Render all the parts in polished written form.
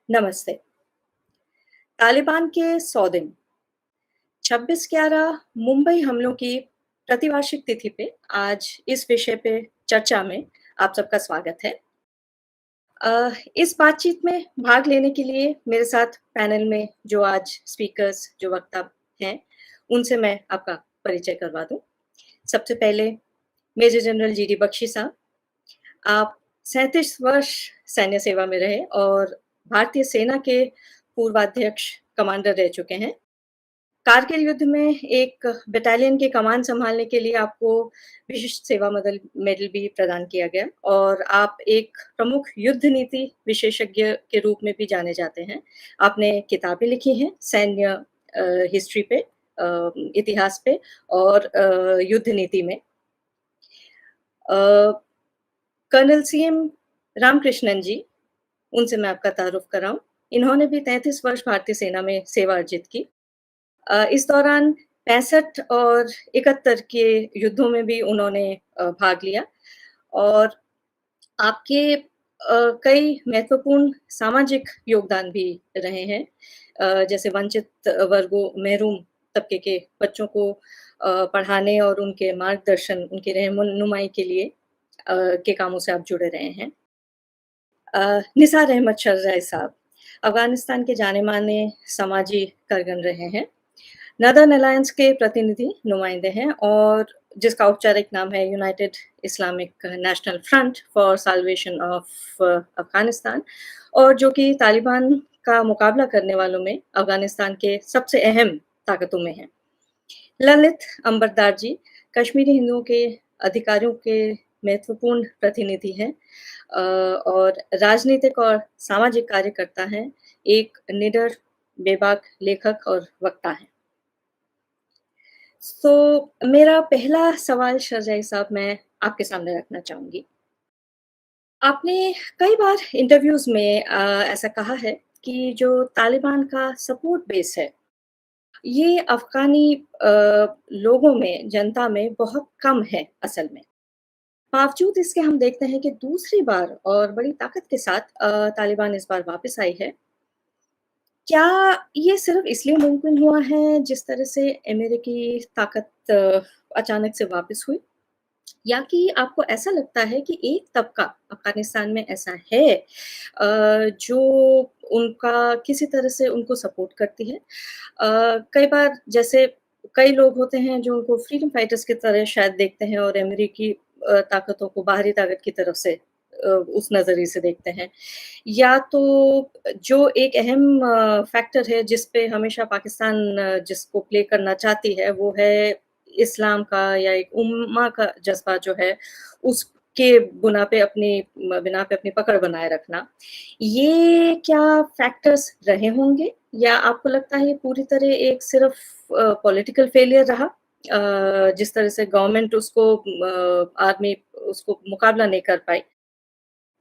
नमस्ते। तालिबान के 100 दिन 26/11 मुंबई हमलों की प्रतिवार्षिक तिथि पे आज इस विषय पे चर्चा में आप सबका स्वागत है। इस बातचीत में भाग लेने के लिए मेरे साथ पैनल में जो आज स्पीकर्स, जो वक्ता हैं, उनसे मैं आपका परिचय करवा दूँ। सबसे पहले मेजर जनरल जीडी बख्शी साहब, आप 37 वर्ष सैन्य सेवा में रहे और भारतीय सेना के पूर्वाध्यक्ष कमांडर रह चुके हैं। कारगिल युद्ध में एक बटालियन की कमान सँभालने के लिए आपको विशिष्ट सेवा मेडल मेडल भी प्रदान किया गया और आप एक प्रमुख युद्ध नीति विशेषज्ञ के रूप में भी जाने जाते हैं। आपने किताबें लिखी हैं सैन्य हिस्ट्री पे, इतिहास पे और युद्ध नीति में। कर्नल सीएम रामकृष्णन जी, उनसे मैं आपका तारुफ कराऊँ। इन्होंने भी 33 वर्ष भारतीय सेना में सेवा अर्जित की। इस दौरान 65 और 71 के युद्धों में भी उन्होंने भाग लिया और आपके कई महत्वपूर्ण सामाजिक योगदान भी रहे हैं। जैसे वंचित वर्गों, महरूम तबके के बच्चों को पढ़ाने और उनके मार्गदर्शन, उनकी रहनुमाई के लिए के कामों से आप जुड़े रहे हैं। निसार अहमद शरज़ाई साहब, अफ़गानिस्तान के जाने-माने समाजी कारकुन रहे हैं। नॉर्दर्न अलायंस के प्रतिनिधि नुमाइंदे हैं और जिसका औपचारिक नाम है United Islamic National Front for Salvation of Afghanistan और जो कि तालिबान का मुकाबला करने वालों में अफ़गानिस्तान के सबसे अहम ताकतों में हैं। ललित अंबरदार जी, कश्मीरी हिंदुओं के अधिकारों के महत्वपूर्ण प्रतिनिधि हैं और राजनीतिक और सामाजिक कार्यकर्ता हैं, एक निडर, बेबाक लेखक और वक्ता हैं। मेरा पहला सवाल शरज़ाई साहब मैं आपके सामने रखना चाहूँगी। आपने कई बार इंटरव्यूज़ में ऐसा कहा है कि जो तालिबान का सपोर्ट बेस है, ये अफ़गानी लोगों में, जनता में बहुत कम है असल में। बावजूद इसके हम देखते हैं कि दूसरी बार और बड़ी ताकत के साथ तालिबान इस बार वापस आई है। क्या ये सिर्फ़ इसलिए मुमकिन हुआ है जिस तरह से अमेरिकी ताकत अचानक से वापस हुई? या कि आपको ऐसा लगता है कि एक तबका अफ़गानिस्तान में ऐसा है जो उनका किसी तरह से उनको सपोर्ट करती है? कई बार जैसे कई लोग होते हैं जो उनको फ्रीडम फाइटर्स की तरह शायद देखते हैं और अमेरिकी ताकतों को बाहरी ताकत की तरफ से उस नज़रिए से देखते हैं। या तो जो एक अहम फैक्टर है जिस पे हमेशा पाकिस्तान जिसको प्ले करना चाहती है वो है इस्लाम का या एक उम्मा का जज़्बा जो है उसके बिना पे अपनी पकड़ बनाए रखना। ये क्या फैक्टर्स रहे होंगे या आपको लगता है ये पूरी तरह एक सिर्फ़ पॉलिटिकल फेलियर रहा? जिस तरह से गवर्नमेंट उसको आर्मी उसको मुकाबला नहीं कर पाई।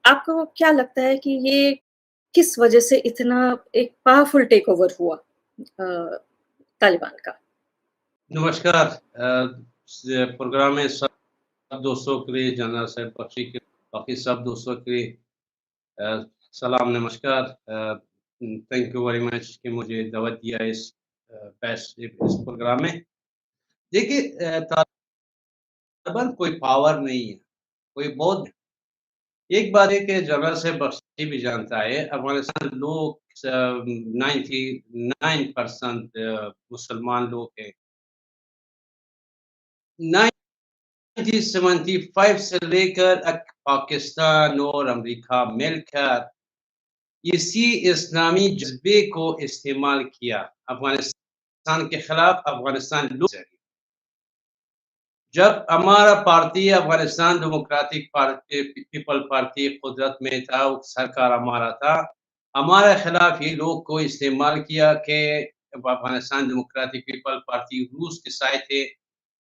आपको क्या लगता है कि ये किस वजह से इतना एक पावरफुल टेकओवर हुआ तालिबान का? नमस्कार। प्रोग्राम में सब दोस्तों के लिए, जनरल साहब बख्शी के बाकी सब दोस्तों के लिए सलाम, नमस्कार। थैंक यू वेरी मच कि मुझे दावत दिया इस इस प्रोग्राम में। देखिए, तालिबान कोई पावर नहीं है, कोई बहुत एक बात है कि जनरल साहब बख्शी भी जानता है, अफ़गानिस्तान लोग 99% मुसलमान लोग हैं। 1975 से लेकर पाकिस्तान और अमेरिका मिलकर इसी इस्लामी जज्बे को इस्तेमाल किया अफगानिस्तान के खिलाफ। अफगानिस्तान जब हमारा party Afghanistan democratic party, people party कुदरत में था, सरकार हमारा था, हमारे खिलाफ ये लोग को इस्तेमाल किया कि अफगानिस्तान डेमोक्रेटिक पीपल पार्टी रूस के साथ थे,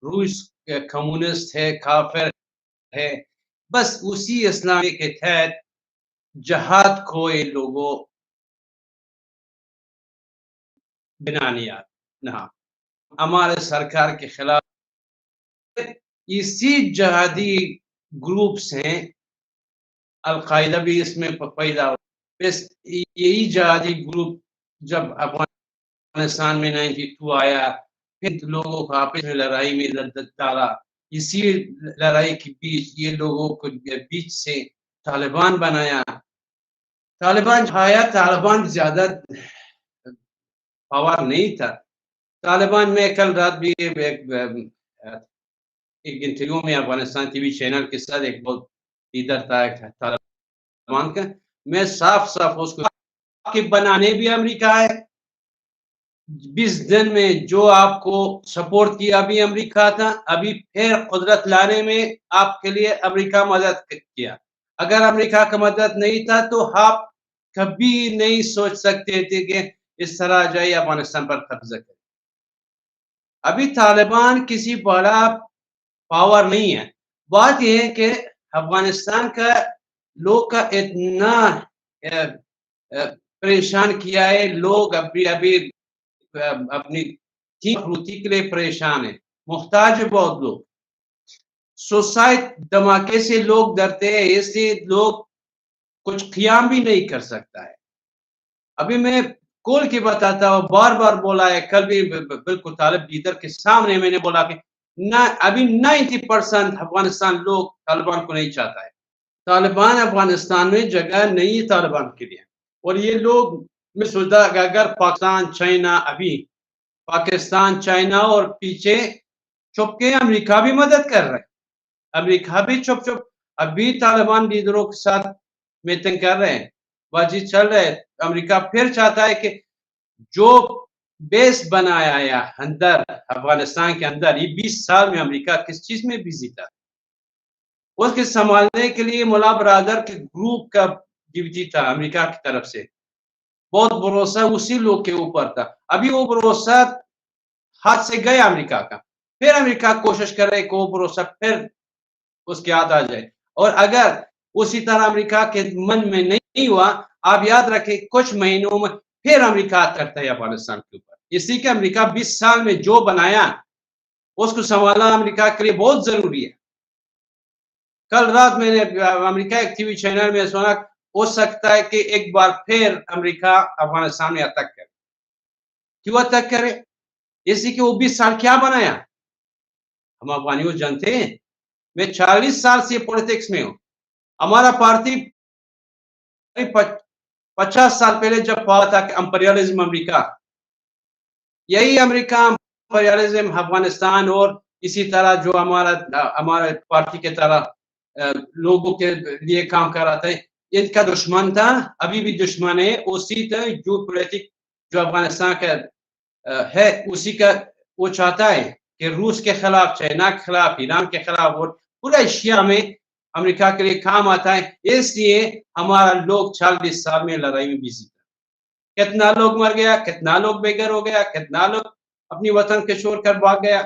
रूस कम्युनिस्ट है, काफिर है। बस उसी इस्लामी के तहत जहाद को ये लोगों बिना नियत ना हमारे सरकार के खिलाफ इसी जहादी ग्रुप्स हैं, अल-कायदा भी इसमें पैदा हुआ। बस यही जिहादी ग्रुप जब अफ़गानिस्तान में 92 आया, फिर लोगों को आपस में लड़ाई में डाला। इसी लड़ाई के बीच ये लोगों को बीच से तालिबान बनाया। तालिबान आया, तालिबान ज़्यादा पावर नहीं था। तालिबान में कल रात भी एक इंटरव्यू में अफ़गानिस्तान टीवी चैनल के साथ एक बहुत लीडर था तालिबान का, मैं साफ-साफ उसको कि बनाने भी अमेरिका है। 20 दिन में जो आपको सपोर्ट किया भी अमेरिका था, अभी फिर कुदरत लाने में आपके लिए अमेरिका मदद किया। अगर अमेरिका का मदद नहीं था तो आप कभी नहीं सोच सकते थे कि इस तरह जाए अफ़गानिस्तान पर कब्ज़ा करें। अभी तालिबान किसी बड़ा पावर नहीं है। बात ये है कि अफ़गानिस्तान का लोग का इतना अ परेशान किया है, लोग अभी-अभी अपनी रोटी के लिए परेशान है, मोहताज है बहुत लोग। सुसाइड धमाके से लोग डरते हैं, इसलिए लोग कुछ क़याम भी नहीं कर सकता है। अभी मैं खोल के बताता हूँ, बार-बार बोला है, कल भी बिल्कुल तालिब लीडर के सामने मैंने बोला कि ना अभी 90% अफ़गानिस्तान लोग तालिबान को नहीं चाहता है। तालिबान अफ़गानिस्तान में जगह नहीं है तालिबान के लिए और ये लोग मैं सोचता अगर पाकिस्तान, चाइना अभी पाकिस्तान, चाइना और पीछे छुप के अमेरिका भी मदद कर रहा है। अमेरिका भी छुप-छुप अभी तालिबान लीडरों के साथ मीटिंग कर रहे हैं, बातचीत चल रहा है। अमेरिका फिर चाहता है कि जो बेस बनाया है अंदर अफ़गानिस्तान के अंदर, ये 20 साल में अमेरिका किस चीज़ में बिज़ी था? उसके संभालने के लिए मुल्ला बरादर के ग्रुप का ड्यूटी था अमेरिका की तरफ से। बहुत भरोसा उसी लोग के ऊपर था। अभी वो भरोसा हाथ से गया अमेरिका का। फिर अमेरिका कोशिश कर रहा है कि वो भरोसा फिर उसके हाथ आ जाए और अगर उसी तरह अमेरिका के मन में नहीं हुआ, आप याद रखें कुछ महीनों में फिर अमेरिका करता है अफ़गानिस्तान के ऊपर। इसी के अमेरिका 20 साल में जो बनाया, उसको सँभालना अमेरिका के लिए बहुत ज़रूरी है। कल रात मैंने अमेरिका एक टीवी चैनल में सुना, हो सकता है कि एक बार फिर अमेरिका अफ़गानिस्तान में अटैक करे। क्यों अटैक करे? इसी के वो 20 साल क्या बनाया? हम अफ़गानियों जानते हैं। मैं 40 साल से पॉलिटिक्स में हूँ। हमारा पार्टी 50 साल पहले जब हुआ था कि इम्पीरियलिज़्म अमेरिका, यही अमेरिका इम्पीरियलिज़्म अफ़गानिस्तान और इसी तरह जो हमारे पार्टी की तरह लोगों के लिए काम कर रहा था, इनका दुश्मन था, अभी भी दुश्मन है। उसी तरह जो पॉलिटिक जो अफ़गानिस्तान का है, उसी का वो चाहता है कि रूस के खिलाफ, चाइना के खिलाफ, ईरान के खिलाफ और पूरा एशिया में अमेरिका के लिए काम आता है। इसलिए हमारा लोग 40 साल में लड़ाई में बिज़ी था। कितना लोग मर गया, कितना लोग बेघर हो गया, कितना लोग अपनी वतन के छोड़ कर भाग गया।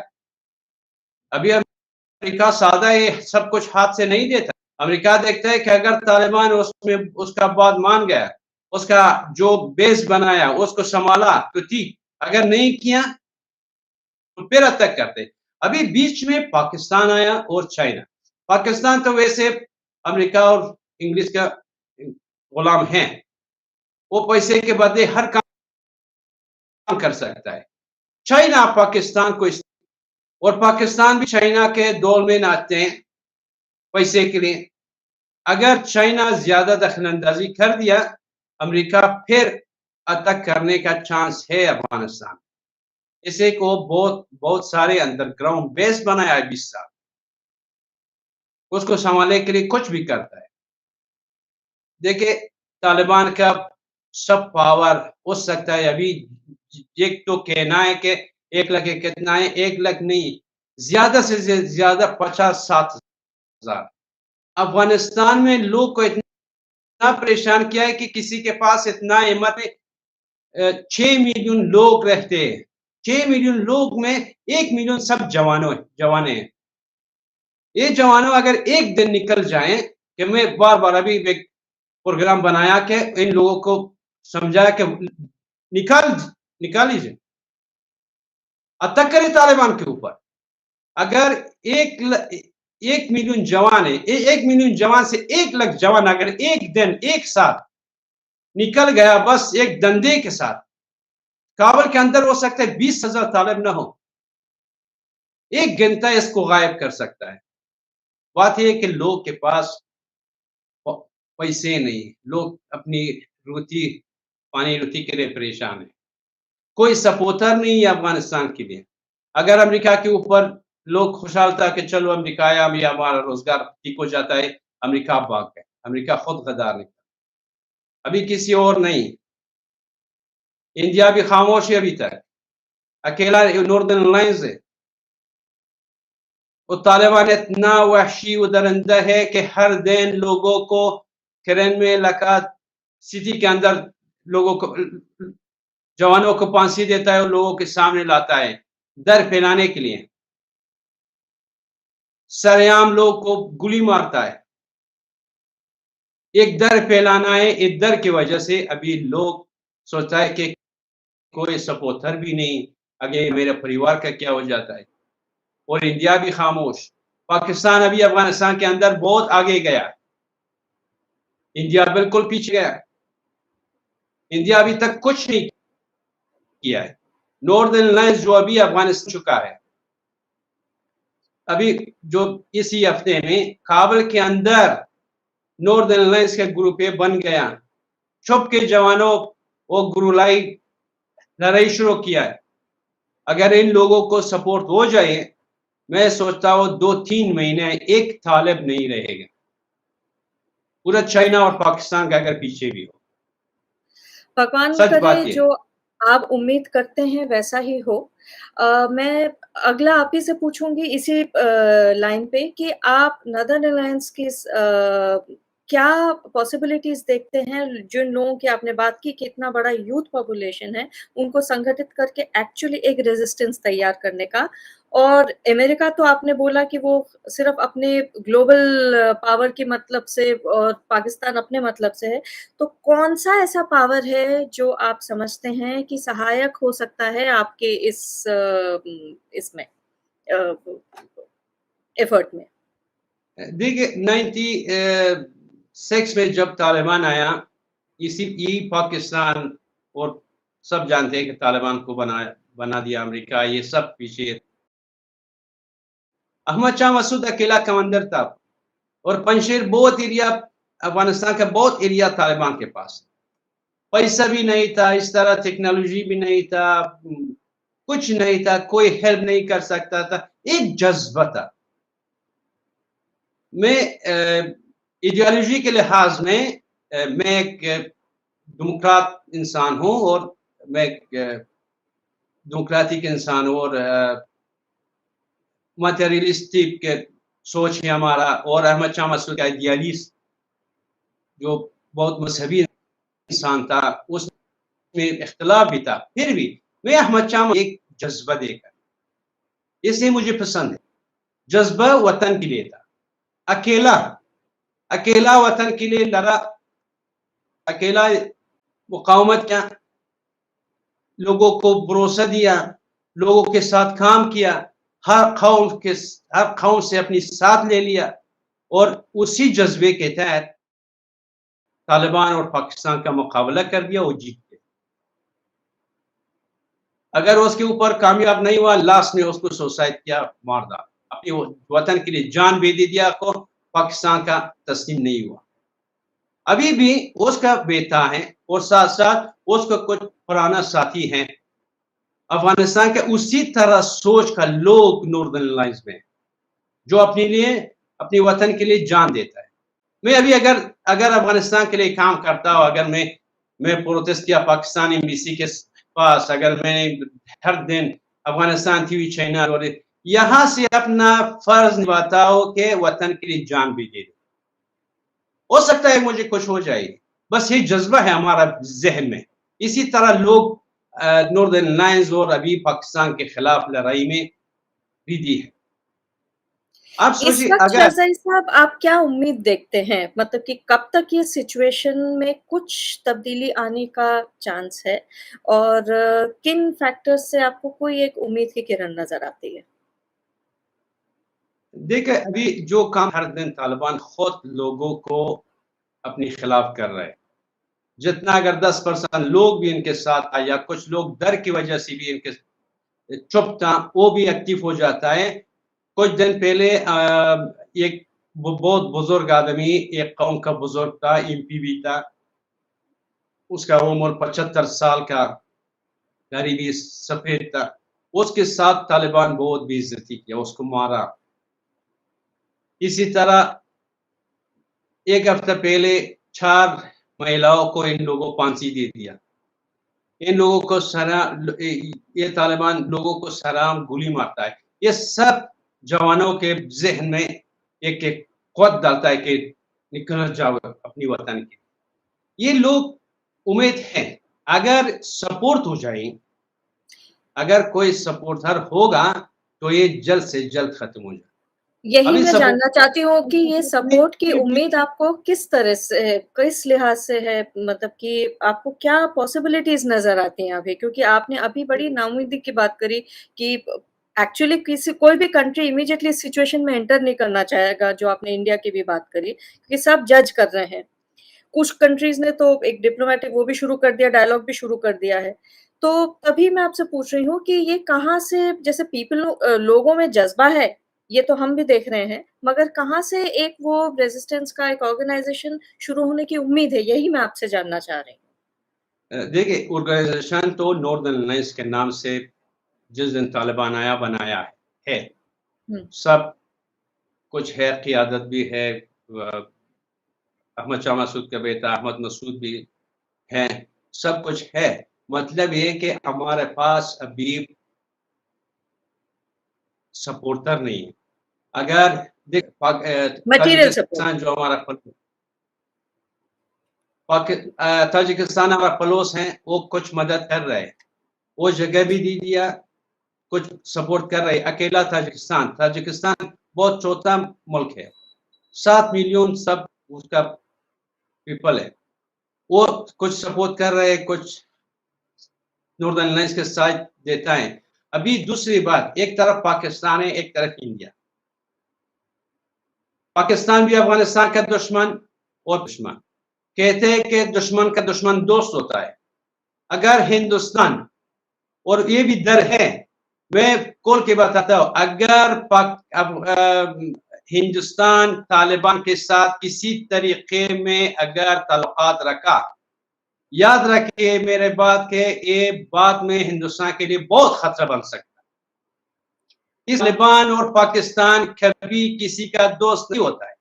अभी अमेरिका सादा ये सब कुछ हाथ से नहीं देता। अमेरिका देखता है कि अगर तालिबान उसमें उसका बात मान गया, उसका जो बेस बनाया, उसको सँभाला तो ठीक, अगर नहीं किया तो फिर अटैक करते। अभी बीच में पाकिस्तान आया और चाइना। पाकिस्तान तो वैसे अमेरिका और इंग्लिश का गुलाम है। वो पैसे के बदले हर काम कर सकता है। चाइना पाकिस्तान को और पाकिस्तान भी चाइना के दौर में नाचते हैं पैसे के लिए। अगर चाइना ज़्यादा दखल-अंदाज़ी कर दिया, अमेरिका फिर अटैक करने का चांस है अफ़गानिस्तान। इसे को बहुत सारे अंडरग्राउंड बेस बनाया है 20 साल। उसको सँभालने के लिए कुछ भी करता है। देखिए, तालिबान का सब पावर हो सकता है अभी एक तो कहना है कि 1 लाख कितना है, 1 लाख नहीं, ज़्यादा से ज़्यादा 50-60 हज़ार। अफ़गानिस्तान में लोग को इतना परेशान किया है कि किसी के पास इतना हिम्मत है 6 मिलियन लोग रहते हैं। 6 मिलियन लोग में 1 मिलियन सब जवान हैं। ये जवानों अगर एक दिन निकल जाएँ कि मैं बार-बार अभी एक प्रोग्राम बनाया कि इन लोगों को समझाया कि निकाल निकाल लीजिए। अटैक करें तालिबान के ऊपर। अगर 1 मिलियन जवान है। 1 मिलियन जवान से 1 लाख जवान अगर एक दिन, एक साथ निकल गया बस एक डंडे के साथ, काबुल के अंदर हो सकता है 20,000 तालिब ना हो। 1 घंटा इसको गायब कर सकता है। बात ये है कि लोग के पास प पैसे नहीं, लोग अपनी रोटी पानी-रोटी के लिए परेशान हैं। कोई सपोर्टर नहीं है अफ़गानिस्तान के लिए। अगर अमेरिका के ऊपर लोग खुशहाल था कि चलो अमेरिका आया, अभी हमारा रोज़गार ठीक हो जाता है, अमेरिका भाग गए। अमेरिका खुद गद्दार निकला। अभी किसी और नहीं, इंडिया भी खामोश है अभी तक। अकेला नॉर्दर्न अलायंस है। और तालिबान इतना वहशी व दरिंदा है कि हर दिन लोगों को ट्रेन में लगा सिटी के अंदर लोगों को जवानों को फांसी देता है और लोगों के सामने लाता है, डर फैलाने के लिए। सरेआम लोग को गोली मारता है। एक डर फैलाना है, इस डर की वजह से अभी लोग सोचता है कि कोई सपोर्टर भी नहीं, आगे मेरे परिवार का क्या हो जाता है। और इंडिया भी खामोश। पाकिस्तान अभी अफ़गानिस्तान के अंदर बहुत आगे गया। इंडिया बिल्कुल पीछे गया। इंडिया अभी तक कुछ नहीं किया है। नॉर्दर्न अलायंस जो अभी अफ़गानिस्तान चुका है। अभी जो इसी हफ्ते में काबुल के अंदर नॉर्दर्न अलायंस का ग्रुप ए बन गया। छुप के जवानों वो गुरुलाई लड़ाई शुरू किया है। अगर इन लोगों को सपोर्ट हो जाए, मैं सोचता हूँ 2-3 महीने एक तालिब नहीं रहेगा। पूरा चाइना और पाकिस्तान का अगर पीछे भी हो। भगवान सच करे बात ये जो आप उम्मीद करते हैं वैसा ही हो। मैं अगला आप ही से पूछूँगी इसी लाइन पे कि आप नदर्न अलायंस की क्या पॉसिबिलिटीज़ देखते हैं जिन लोगों की आपने बात की कि इतना बड़ा यूथ पॉपुलेशन है, उनको संगठित करके एक्चुअली एक रेज़िस्टेंस तैयार करने का और अमेरिका तो आपने बोला कि वो सिर्फ़ अपने ग्लोबल पावर के मतलब से और पाकिस्तान अपने मतलब से है। तो कौन-सा ऐसा पावर है जो आप समझते हैं कि सहायक हो सकता है आपके इस इसमें अ, एफर्ट में? देखिए 96 में जब तालिबान आया, इसी यही पाकिस्तान और सब जानते हैं कि तालिबान को बना दिया अमेरिका, ये सब पीछे अहमद शाह मसूद अकेला कमांडर था और पंजशेर बहुत एरिया अफ़गानिस्तान का बहुत एरिया तालिबान के पास। पैसा भी नहीं था, इस तरह टेक्नोलॉजी भी नहीं था, कुछ नहीं था, कोई हेल्प नहीं कर सकता था, एक जज़्बा था। मैं आइडियोलॉजी के लिहाज में मैं एक डेमोक्रेट इंसान हूँ और मैं एक डेमोक्रेटिक इंसान हूँ और मटेरियलिस्टिक सोच है हमारा और अहमद शाह मसूद का आइडियलिस्ट जो बहुत मज़हबी इंसान था, उसमें इख्तिलाफ भी था। फिर भी मैं अहमद शाह एक जज़्बा देखा, इसलिए मुझे पसंद है। जज़्बा वतन के लिए था। अकेला अकेला वतन के लिए लड़ा, अकेला मुक़ावमत किया, लोगों को भरोसा दिया, लोगों के साथ काम किया, हर कौम से अपनी साथ ले लिया और उसी जज़्बे के तहत तालिबान और पाकिस्तान का मुकाबला कर दिया और जीत गए। अगर उसके ऊपर कामयाब नहीं हुआ, लास्ट में उसको सुसाइड किया, मार डाला। अपने वतन के लिए जान भी दे दिया को पाकिस्तान का तस्लीम नहीं हुआ। अभी भी उसका बेटा है और साथ-साथ उसका कुछ पुराना साथी हैं। अफ़गानिस्तान के उसी तरह सोच का लोग नॉर्दर्न अलायंस में, जो अपने लिए, अपने वतन के लिए जान देता है। मैं अभी अगर अगर अफ़गानिस्तान के लिए काम करता हूँ, अगर मैं प्रोटेस्ट किया पाकिस्तान एम्बेसी के पास, अगर मैं हर दिन अफ़गानिस्तान टीवी चैनल और यहाँ से अपना फ़र्ज़ निभाता हूँ कि वतन के लिए जान भी दे दूँ। हो सकता है मुझे कुछ हो जाए, बस ये जज़्बा है हमारा ज़हन में। इसी तरह लोग नॉर्दर्न अलायंस और अभी पाकिस्तान के खिलाफ लड़ाई में भी है। आप इस सोचिए वक़्त अगर शहज़ाई साहब आप क्या उम्मीद देखते हैं? मतलब कि कब तक ये सिचुएशन में कुछ तब्दीली आने का चांस है? और किन फैक्टर्स से आपको कोई एक उम्मीद की किरण नज़र आती है? देखिए, अभी जो काम हर दिन तालिबान खुद लोगों को अपने खिलाफ कर रहे हैं, जितना अगर 10% लोग भी इनके साथ आए या कुछ लोग डर की वजह से भी इनके चुप था, वो भी एक्टिव हो जाता है। कुछ दिन पहले एक बहुत बुजुर्ग आदमी, एक कौम का बुजुर्ग था, एमपी भी था, उसका उम्र 75 साल का गरीबी सफेद था, उसके साथ तालिबान बहुत बेइज्जती किया, उसको मारा। इसी तरह एक हफ्ता पहले 4 महिलाओं को इन लोगों फांसी दे दिया। इन लोगों को ये तालिबान लोगों को सलाम गोली मारता है। ये सब जवानों के ज़हन में एक-एक क़ौत डालता है कि निकल जाओ अपनी वतन के। ये लोग उम्मीद है, अगर सपोर्ट हो जाए, अगर कोई सपोर्टर होगा, तो ये जल्द से जल्द खत्म हो जाए। यही अभी मैं जानना सपोर्ट चाहती हूँ कि ये सपोर्ट की उम्मीद आपको किस तरह से है? किस लिहाज़ से है? मतलब कि आपको क्या पॉसिबिलिटीज़ नज़र आती हैं अभी? क्योंकि आपने अभी बड़ी नाउम्मीदी की बात करी कि एक्चुअली कोई भी कंट्री इमीडिएटली इस सिचुएशन में एंटर नहीं करना चाहेगा, जो आपने इंडिया की भी बात करी, कि सब जज कर रहे हैं। कुछ कंट्रीज़ ने तो एक डिप्लोमैटिक वो भी शुरू कर दिया, डायलॉग भी शुरू कर दिया है। तो तभी मैं आपसे पूछ रही हूँ कि ये कहाँ से जैसे लोगों में जज़्बा है, ये तो हम भी देख रहे हैं, मगर कहाँ से एक वो रेज़िस्टेंस का एक ऑर्गनाइज़ेशन शुरू होने की उम्मीद है, यही मैं आपसे जानना चाह रही हूँ। देखिए, ऑर्गेनाइज़ेशन तो नॉर्दर्न अलायंस के नाम से जिस दिन तालिबान आया बनाया है। हुँ, सब कुछ है, क़ियादत भी है, अहमद शाह मसूद का बेटा अहमद मसूद भी हैं, सब कुछ है। मतलब ये है कि हमारे पास अभी सपोर्टर नहीं है। अगर मटीरियल सपोर्ट। ताजिकिस्तान जो हमारा ताजिकिस्तान हमारा पड़ोस है, वो कुछ मदद कर रहे हैं। वो जगह भी दे दिया, कुछ सपोर्ट कर रहे हैं। अकेला ताजिकिस्तान ताजिकिस्तान बहुत छोटा मुल्क है, 7 मिलियन सब उसका पीपल है। वो कुछ सपोर्ट कर रहे हैं, कुछ नॉर्दर्न अलायंस के साथ देता है। अभी दूसरी बात, एक तरफ पाकिस्तान है, एक तरफ इंडिया। पाकिस्तान भी अफगानिस्तान का दुश्मन और दुश्मन। कहते हैं कि दुश्मन का दुश्मन दोस्त होता है। अगर हिंदुस्तान, और ये भी डर है, मैं खोल के बताता हूँ, अगर हिंदुस्तान तालिबान के साथ किसी तरीके में अगर ताल्लुकात रखा, याद रखिए मेरे बात के, ये बाद में हिंदुस्तान के लिए बहुत खतरा बन सकता है। इस तालिबान और पाकिस्तान कभी किसी का दोस्त नहीं होता है।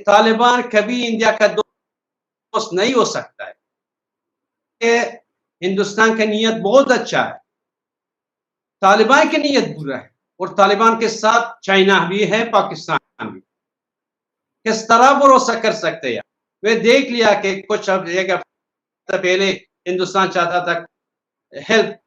तालिबान कभी इंडिया का दोस्त नहीं हो सकता है। ये हिंदुस्तान का नीयत बहुत अच्छा है, तालिबान की नीयत बुरा है, और तालिबान के साथ चाइना भी है, पाकिस्तान भी। किस तरह भरोसा कर सकते हैं? वे देख लिया कि कुछ अब एक हफ्ता पहले हिंदुस्तान चाहता था हेल्प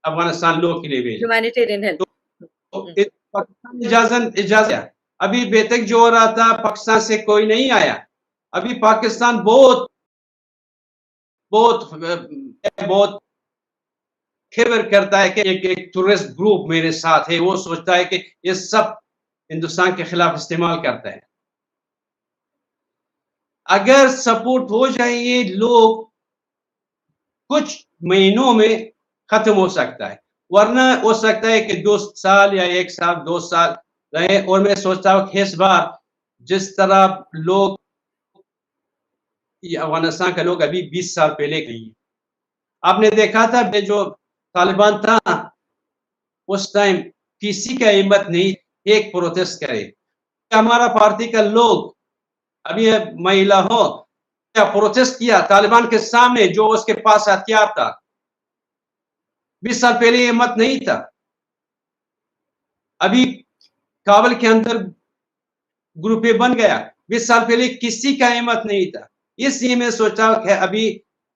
अफगानिस्तान लोगों के लिए भेजे। Humanitarian help. तो हुँ, पाकिस्तान ने इजाज़त अभी बेतक जो हो रहा था, पाकिस्तान से कोई नहीं आया। अभी पाकिस्तान बहुत बहुत बहुत ख़िबर करता है कि एक टूरिस्ट ग्रुप मेरे साथ है, वो सोचता है कि ये सब हिंदुस्तान के खिलाफ इस्तेमाल करता है। अगर सपोर्ट हो जाए ये लोग, कुछ महीनों में खत्म हो सकता है, वरना हो सकता है कि 2 साल या 1 साल 2 साल रहे। और मैं सोचता हूँ कि इस बार जिस तरह लोग, ये अफगानिस्तान के लोग अभी 20 साल पहले गए, आपने देखा था जो तालिबान था, उस टाइम किसी का हिम्मत नहीं एक प्रोटेस्ट करे। हमारा पार्टी का लोग, अभी महिला हो, क्या प्रोटेस्ट किया तालिबान के सामने, जो उसके पास हथियार था। 20 साल पहले हिम्मत नहीं था। अभी काबुल के अंदर ग्रुपें बन गया, 20 साल पहले किसी का हिम्मत नहीं था। इसलिए मैं सोचा कि अभी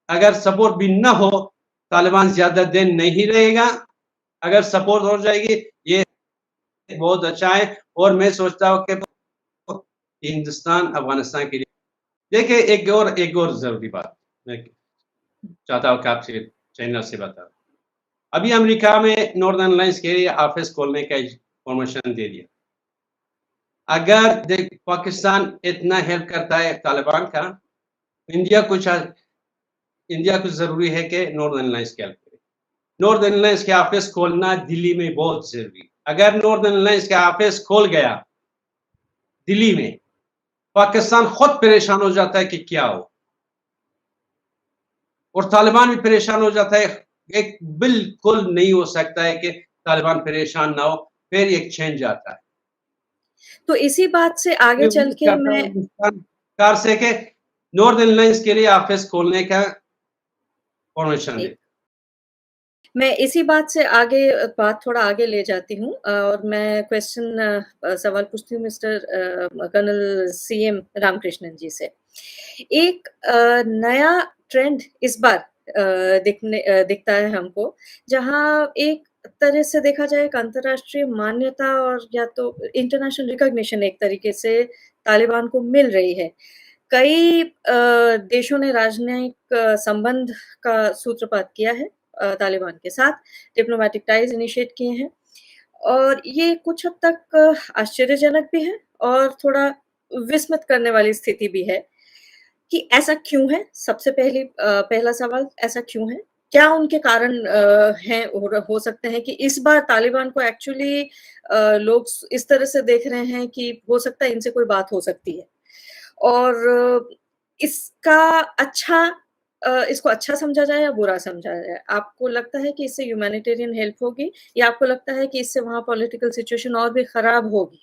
अगर सपोर्ट भी न हो, तालिबान ज्यादा दिन नहीं रहेगा। अगर सपोर्ट हो जाएगी, ये बहुत अच्छा है। और मैं सोचता हूँ कि हिंदुस्तान अफगानिस्तान के लिए, देखिए एक और जरूरी बात मैं चाहता हूँ कि आपसे चैनल से बता। अभी अमेरिका में नॉर्दर्न अलायंस के लिए ऑफिस खोलने का परमिशन दे दिया। अगर देख पाकिस्तान इतना हेल्प करता है तालिबान का, इंडिया को ज़रूरी है कि नॉर्दर्न अलायंस की हेल्प करे। नॉर्दर्न अलायंस के ऑफिस खोलना दिल्ली में बहुत ज़रूरी। अगर नॉर्दर्न अलायंस का ऑफिस खोल गया दिल्ली में, पाकिस्तान खुद परेशान हो जाता है कि क्या हो, और तालिबान भी परेशान हो जाता है। एक बिल्कुल नहीं हो सकता है कि तालिबान परेशान ना हो, फिर एक चेंज आता है। तो इसी बात से आगे मैं चल उम्मीद के करता हूँ मैं हिंदुस्तान सरकार से कि नॉर्दर्न अलायंस के लिए ऑफिस खोलने का परमिशन दे। एक मैं इसी बात से आगे बात थोड़ा आगे ले जाती हूँ और मैं सवाल पूछती हूँ मिस्टर कर्नल सीएम रामकृष्णन जी से। एक नया ट्रेंड इस बार दिखता है हमको, जहाँ एक तरह से देखा जाए एक अंतर्राष्ट्रीय मान्यता और या तो इंटरनेशनल रिकॉग्निशन एक तरीके से तालिबान को मिल रही है। कई देशों ने राजनयिक संबंध का सूत्रपात किया है तालिबान के साथ, डिप्लोमैटिक टाइज़ इनिशिएट किए हैं और ये कुछ हद तक आश्चर्यजनक भी है और थोड़ा विस्मित करने वाली स्थिति भी है कि ऐसा क्यों है? पहला सवाल ऐसा क्यों है? क्या उनके कारण हैं और हो सकते हैं कि इस बार तालिबान को एक्चुअली लोग इस तरह से देख रहे हैं कि हो सकता है इनसे कोई बात हो सकती है। और इसका अच्छा इसको अच्छा समझा जाए या बुरा समझा जाए? आपको लगता है कि इससे ह्यूमैनिटेरियन हेल्प होगी या आपको लगता है कि इससे वहाँ पॉलिटिकल सिचुएशन और भी खराब होगी?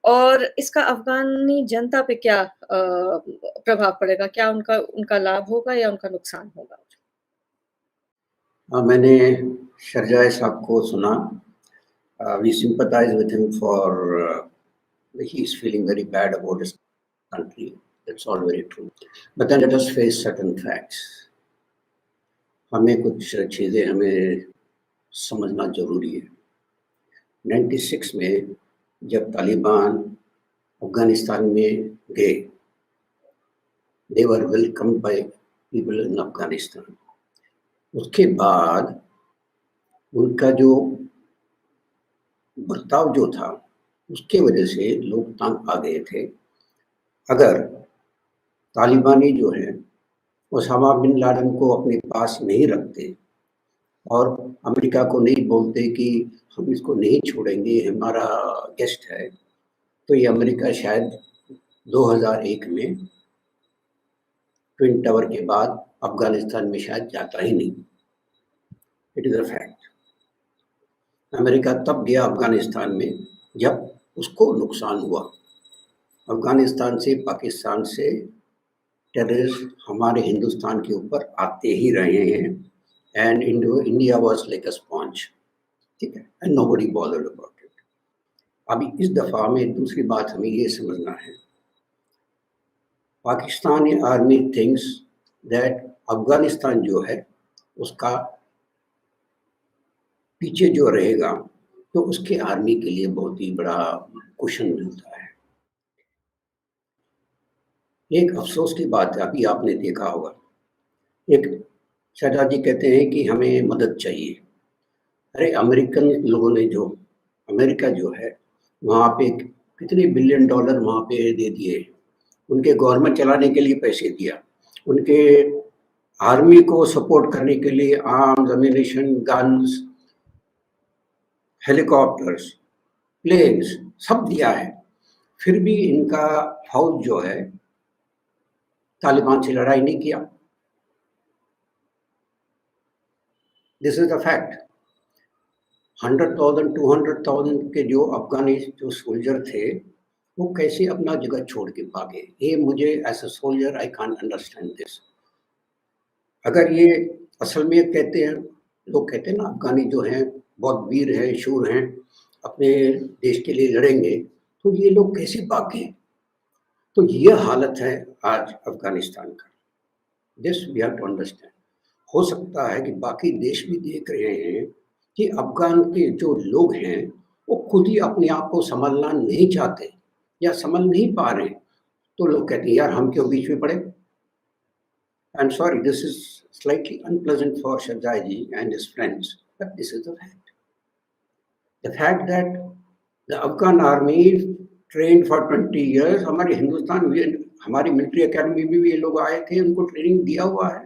और इसका अफ़गानी जनता पे क्या प्रभाव पड़ेगा? क्या उनका उनका लाभ होगा या उनका नुकसान होगा? मैंने शरजाई साहब को सुना। We sympathize with him for he is feeling very bad about his country. That's all very true. But then let us face certain facts. हमें कुछ चीज़ें हमें समझना ज़रूरी है। 96 में जब तालिबान अफ़गानिस्तान में गए, they were welcomed by people in Afghanistan. उसके बाद उनका जो बर्ताव जो था, उसके वजह से लोग तंग आ गए थे। अगर तालिबानी जो है, ओसामा बिन लादेन को अपने पास नहीं रखते और अमेरिका को नहीं बोलते कि हम इसको नहीं छोड़ेंगे, हमारा गेस्ट है, तो ये अमेरिका शायद 2001 में ट्विन टावर के बाद अफ़गानिस्तान में शायद जाता ही नहीं। It is a fact. America तब गया अफ़गानिस्तान में जब उसको नुकसान हुआ। अफ़गानिस्तान से, पाकिस्तान से टेररिस्ट हमारे हिंदुस्तान के ऊपर आते ही रहे हैं and India was like a sponge, ठीक है, and nobody bothered about it. अभी इस दफ़ा में दूसरी बात हमें ये समझना है, Pakistani army thinks that Afghanistan जो है उसका पीछे जो रहेगा तो उसके आर्मी के लिए बहुत ही बड़ा कुशन मिलता है। एक अफ़सोस की बात है, अभी आपने देखा होगा, एक शाहजहाँ जी कहते हैं कि हमें मदद चाहिए। अरे अमेरिकन लोगों ने जो अमेरिका जो है वहाँ पे कितने बिलियन डॉलर वहाँ पे दे दिए, उनके गवर्नमेंट चलाने के लिए पैसे दिया, उनके आर्मी को सपोर्ट करने के लिए arms, ammunition, guns, helicopters, planes सब दिया है। फिर भी इनका फौज जो है तालिबान से लड़ाई नहीं किया। This is the fact. 100,000 200,000 के जो अफगानी जो सोल्जर थे वो कैसे अपना जगह छोड़ के भागे, ये मुझे as a soldier I can't understand this. अगर ये असल में कहते हैं, लोग कहते हैं ना अफगानी जो हैं बहुत वीर हैं, शूर हैं, अपने देश के लिए लड़ेंगे, तो ये लोग कैसे भागे? तो ये हालत है आज अफगानिस्तान का। This we have to understand. हो सकता है कि बाकी देश भी देख रहे हैं कि अफगान के जो लोग हैं वो खुद ही अपने आप को संभालना नहीं चाहते या संभल नहीं पा रहे, तो लोग कहते हैं यार हम क्यों बीच में पड़े। I am sorry, this is slightly unpleasant for Sharzai ji and his friends, but this is the fact. The fact that the Afghan army trained for 20 years. हमारे हिंदुस्तान हमारी मिलिट्री एकेडमी में भी ये लोग आए थे, उनको ट्रेनिंग दिया हुआ है.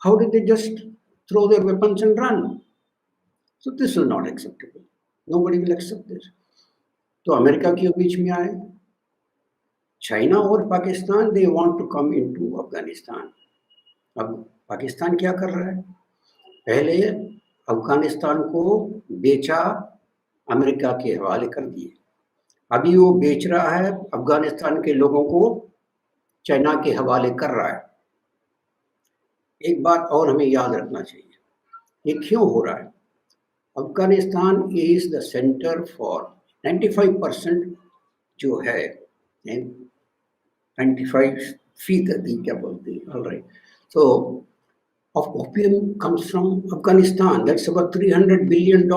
How did they just throw their weapons and run? So this is not acceptable. Nobody will accept this. तो अमेरिका क्यों बीच में आए? चाइना और Pakistan they want to come into Afghanistan. अब पाकिस्तान क्या कर रहा है? पहले अफगानिस्तान को बेचा, अमेरिका के हवाले कर दिए. अभी वो बेच रहा है, अफगानिस्तान के लोगों को चाइना के हवाले कर रहा है. एक बात और हमें याद रखना चाहिए, ये क्यों हो रहा है? Afghanistan is the centre for 95% जो है, 95% क्या बोलते हैं, alright. So of opium comes from Afghanistan. That's about $300 billion.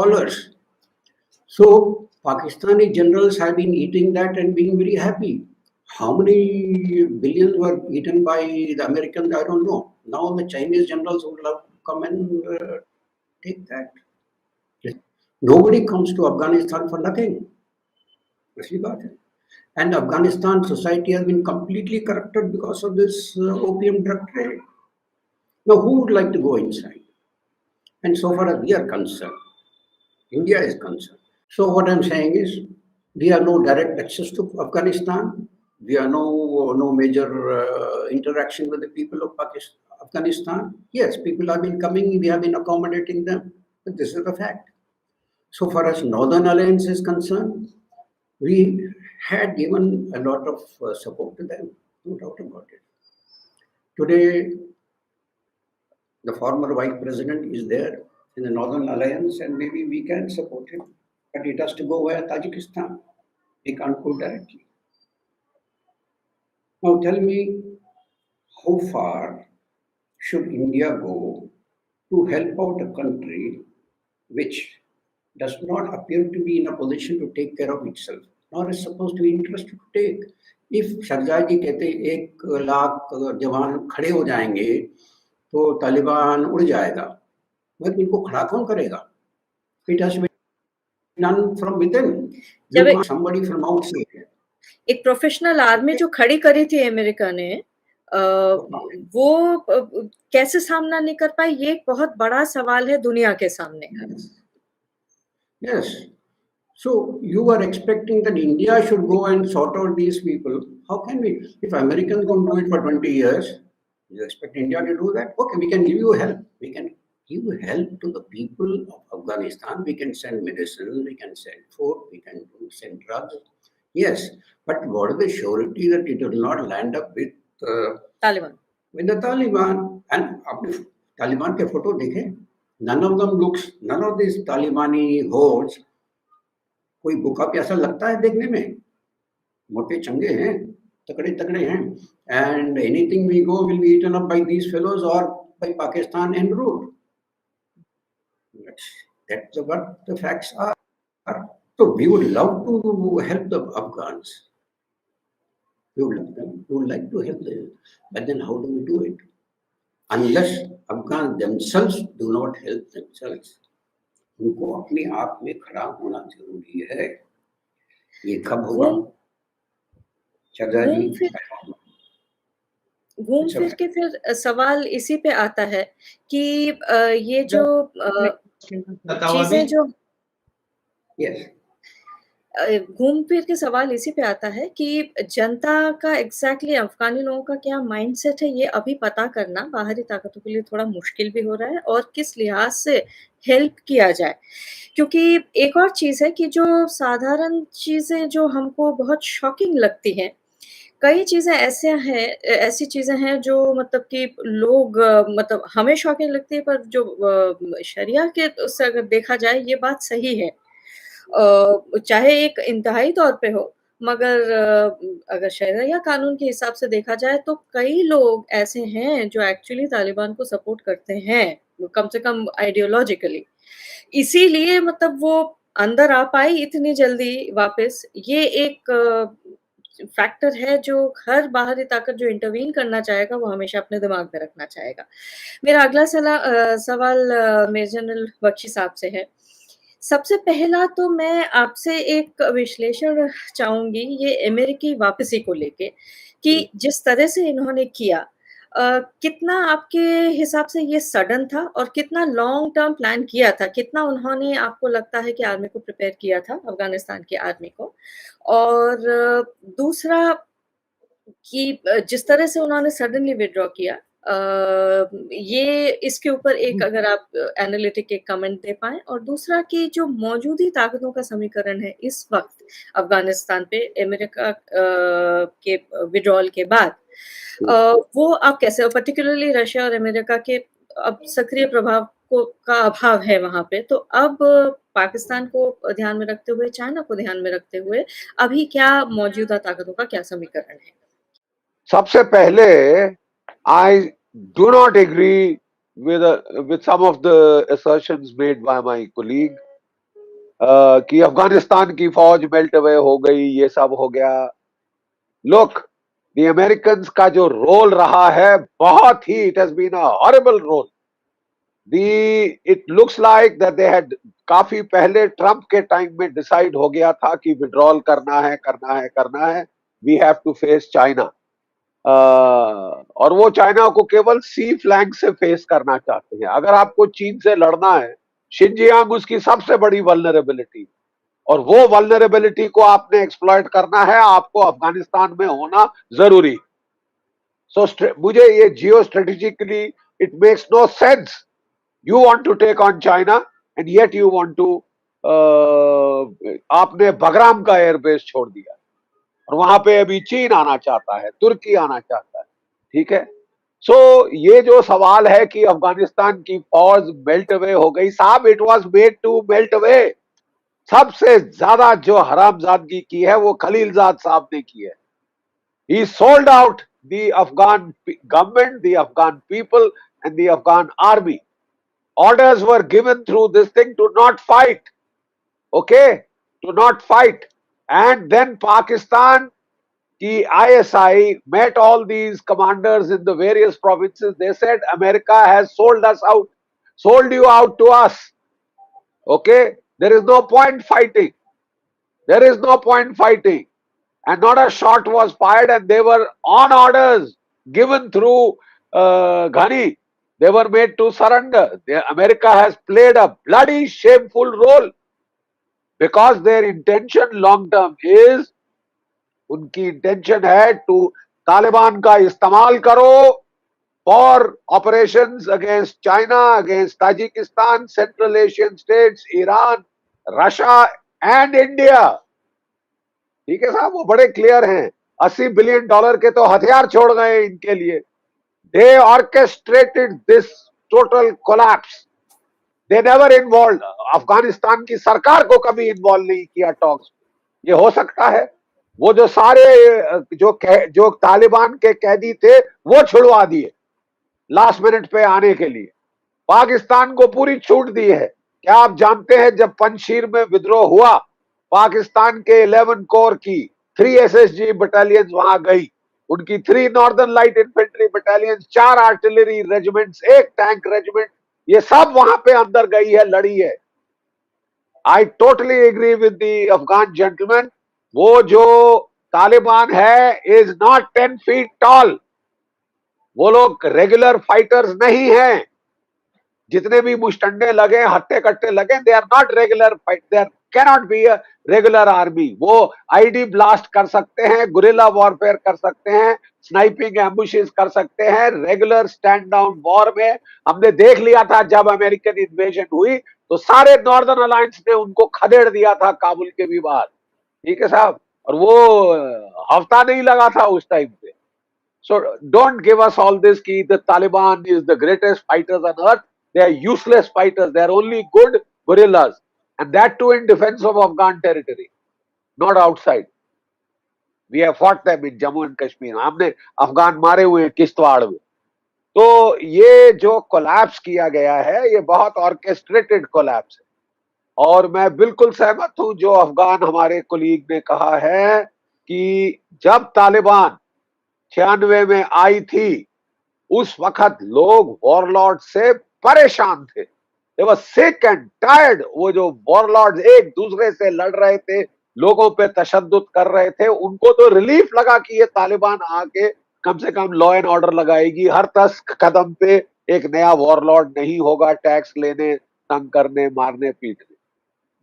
So Pakistani generals have been eating that and being very happy. How many billions were eaten by the Americans? I don't know. Now the Chinese generals would love to come and take that. Nobody comes to Afghanistan for nothing. And Afghanistan society has been completely corrupted because of this opium drug trade. Now, who would like to go inside? And so far as we are concerned, India is concerned. So what I'm saying is, we have no direct access to Afghanistan. We have no major interaction with the people of Afghanistan. Yes, people have been coming, we have been accommodating them, but this is the fact. So far as Northern Alliance is concerned, we had given a lot of support to them, no doubt about it. Today, the former vice president is there in the Northern Alliance, and maybe we can support him, but it has to go via Tajikistan. He can't go directly. Now tell me, how far should India go to help out a country which does not appear to be in a position to take care of itself, nor is supposed to be interested to take? If सरदार जी कहते 1 लाख जवान खड़े हो जाएंगे तो तालिबान उड़ जाएगा, मगर इनको खड़ा कौन करेगा? It has to be done from within. You want somebody from outside. एक प्रोफेशनल आर्मी जो खड़ी करी थी अमेरिका ने, वो कैसे सामना नहीं कर पाई, ये एक बहुत बड़ा सवाल है दुनिया के सामने. Yes. So you are expecting that India should go and sort out these people. How can we? If Americans don't do it for 20 years, you expect India to do that? Okay, we can give you help. We can give help to the people of Afghanistan. We can send medicine, we can send food, we can send drugs. Yes, but what is the surety that it will not land up with Taliban? With the Taliban. And आपने Taliban के photo देखे? None of them looks, none of these Talibani hordes, कोई भूखा प्यासा लगता है देखने में. मोटे चंगे हैं, तगड़े तगड़े हैं, and anything we go will be eaten up by these fellows or by Pakistan en route. That's what the facts are. So we would love to help the Afghans. We would love them. We would like to help them. But then how do we do it? Unless Afghans themselves do not help themselves. उनको अपने आप में खड़ा होना जरूरी है. ये कब होगा? घूम फिर के फिर सवाल इसी पे आता है कि ये जो चीजें जो घूम फिर के सवाल इसी पे आता है कि जनता का एग्जैक्टली अफगानी लोगों का क्या माइंडसेट है, ये अभी पता करना बाहरी ताकतों के लिए थोड़ा मुश्किल भी हो रहा है, और किस लिहाज से हेल्प किया जाए. क्योंकि एक और चीज है कि जो साधारण चीजें जो हमको बहुत शॉकिंग लगती हैं, कई चीजें ऐसी चीजें हैं जो मतलब कि लोग मतलब हमें शॉकिंग लगती है, पर जो शरिया के उससे अगर देखा जाए ये बात सही है. चाहे एक इंतहाई तौर पे हो, मगर अगर शरिया कानून के हिसाब से देखा जाए तो कई लोग ऐसे हैं जो एक्चुअली तालिबान को सपोर्ट करते हैं, कम से कम आइडियोलॉजिकली. इसीलिए मतलब वो अंदर आ पाई इतनी जल्दी वापस. ये एक फैक्टर है जो हर बाहरी ताकत जो इंटरवीन करना चाहेगा वो हमेशा अपने दिमाग में रखना चाहेगा. मेरा अगला सवाल मेजर जनरल बख्शी साहब से है. सबसे पहला तो मैं आपसे एक विश्लेषण चाहूँगी ये अमेरिकी वापसी को लेके, कि जिस तरह से इन्होंने किया कितना आपके हिसाब से ये सडन था और कितना लॉन्ग टर्म प्लान किया था? कितना उन्होंने आपको लगता है कि आर्मी को प्रिपेयर किया था, अफ़गानिस्तान की आर्मी को? और दूसरा कि जिस तरह से उन्होंने सडनली विथड्रॉ किया ये इसके ऊपर एक अगर आप एनालिटिक एक कमेंट दे पाएँ और दूसरा कि जो मौजूदी ताकतों का समीकरण है इस वक़्त अफ़गानिस्तान पे अमेरिका के विथड्रॉल के बाद वो आप कैसे पर्टिकुलरली रशिया और अमेरिका के अब सक्रिय प्रभाव का अभाव है वहाँ पे, तो अब पाकिस्तान को ध्यान में रखते हुए, चाइना को ध्यान में रखते हुए, अभी क्या मौजूदा ताकतों का क्या समीकरण है? सबसे पहले I do not agree with some of the assertions made by my colleague कि अफगानिस्तान की फौज मेल्ट अवे हो गई, ये सब हो गया। Look, the Americans का जो रोल रहा है बहुत ही it has been a horrible role. It looks like that they had काफी पहले ट्रंप के टाइम में डिसाइड हो गया था कि विड्रॉल करना है, we have to face China. और वो चाइना को केवल सी फ्लैंक से फेस करना चाहते हैं। अगर आपको चीन से लड़ना है, शिनजियांग उसकी सबसे बड़ी वल्नरेबिलिटी, और वो वल्नरेबिलिटी को आपने एक्सप्लॉइट करना है, आपको अफगानिस्तान में होना जरूरी। मुझे ये geostrategically it makes no sense. You want to take on China and yet you want to आपने बगराम का एयरबेस छोड़ दिया और वहां पे अभी चीन आना चाहता है, तुर्की आना चाहता है, ठीक है। ये जो सवाल है कि अफगानिस्तान की फौज मेल्ट अवे हो गई, साहब it was made to melt away. सबसे ज्यादा जो हरामजादगी की है वो खलीलजाद साहब ने की है। ही sold out the Afghan government, the Afghan people and the Afghan army. Orders were given through this thing to not fight, okay, to not fight. And then Pakistan ki ISI met all these commanders in the various provinces. They said America has sold us out, sold you out to us, okay. There is no point fighting, there is no point fighting. And not a shot was fired, and they were on orders given through Ghani. They were made to surrender. America has played a bloody shameful role because their intention long term is, उनकी intention है to Taliban का इस्तेमाल करो for operations against China, against Tajikistan, central Asian states, Iran, Russia and India. ठीक है साहब, वो बड़े क्लियर हैं। $80 बिलियन के तो हथियार छोड़ गए इनके लिए। They orchestrated this total collapse. They never involved. Afghanistan की सरकार को कभी इन्वॉल्व नहीं किया टॉक्स। ये हो सकता है वो जो सारे जो तालिबान के कैदी थे वो छुड़वा दिए लास्ट मिनट पे आने के लिए। पाकिस्तान को पूरी छूट दी है। क्या आप जानते हैं जब पंजशीर में विद्रोह हुआ, पाकिस्तान के 11 कोर की 3 SSG बटालियंस वहां गई, उनकी 3 northern light infantry battalions, 4 artillery regiments, 1 tank regiment, ये सब वहां पे अंदर गई है, लड़ी है। I totally agree with the Afghan gentleman. वो जो तालिबान है इज नॉट 10 फीट टॉल। वो लोग रेगुलर फाइटर्स नहीं हैं। जितने भी मुश्तंडे लगे, हट्टे कट्टे लगे, they are not regular fight, they are cannot be a regular army. वो आईडी ब्लास्ट कर सकते हैं, गुरिल्ला वॉरफेयर कर सकते हैं, स्नाइपिंग एम्बुशेस कर सकते हैं। रेगुलर स्टैंड डाउन वॉर में हमने देख लिया था जब अमेरिकन इन्वेजन हुई तो सारे नॉर्दर्न अलायंस ने उनको खदेड़ दिया था काबुल के भी बाद, ठीक है साहब। और वो हफ्ता नहीं लगा था उस टाइम पे। So don't give us all this कि the Taliban is the greatest fighters on earth. They are useless fighters. They are only good guerrillas, and that too in defense of Afghan territory, not outside. We have fought them in Jammu and Kashmir. हमने अफगान मारे हुए हैं किश्तवाड़ में। तो ये जो collapse किया गया है ये बहुत ऑर्केस्ट्रेटेड कोलैप्स है। और मैं बिल्कुल सहमत हूं जो अफगान हमारे कोलीग ने कहा है कि जब तालिबान 96 में आई थी उस वक्त लोग वॉरलॉर्ड से परेशान थे। दे वर सिक एंड टायर्ड। वो जो वॉरलॉर्ड्स एक दूसरे से लड़ रहे थे, लोगों पे तशद्दुद कर रहे थे, उनको तो रिलीफ लगा कि ये तालिबान आके कम से कम लॉ एंड ऑर्डर लगाएगी, हर 10 कदम पे एक नया वॉरलॉर्ड नहीं होगा टैक्स लेने, तंग करने, मारने, पीटने।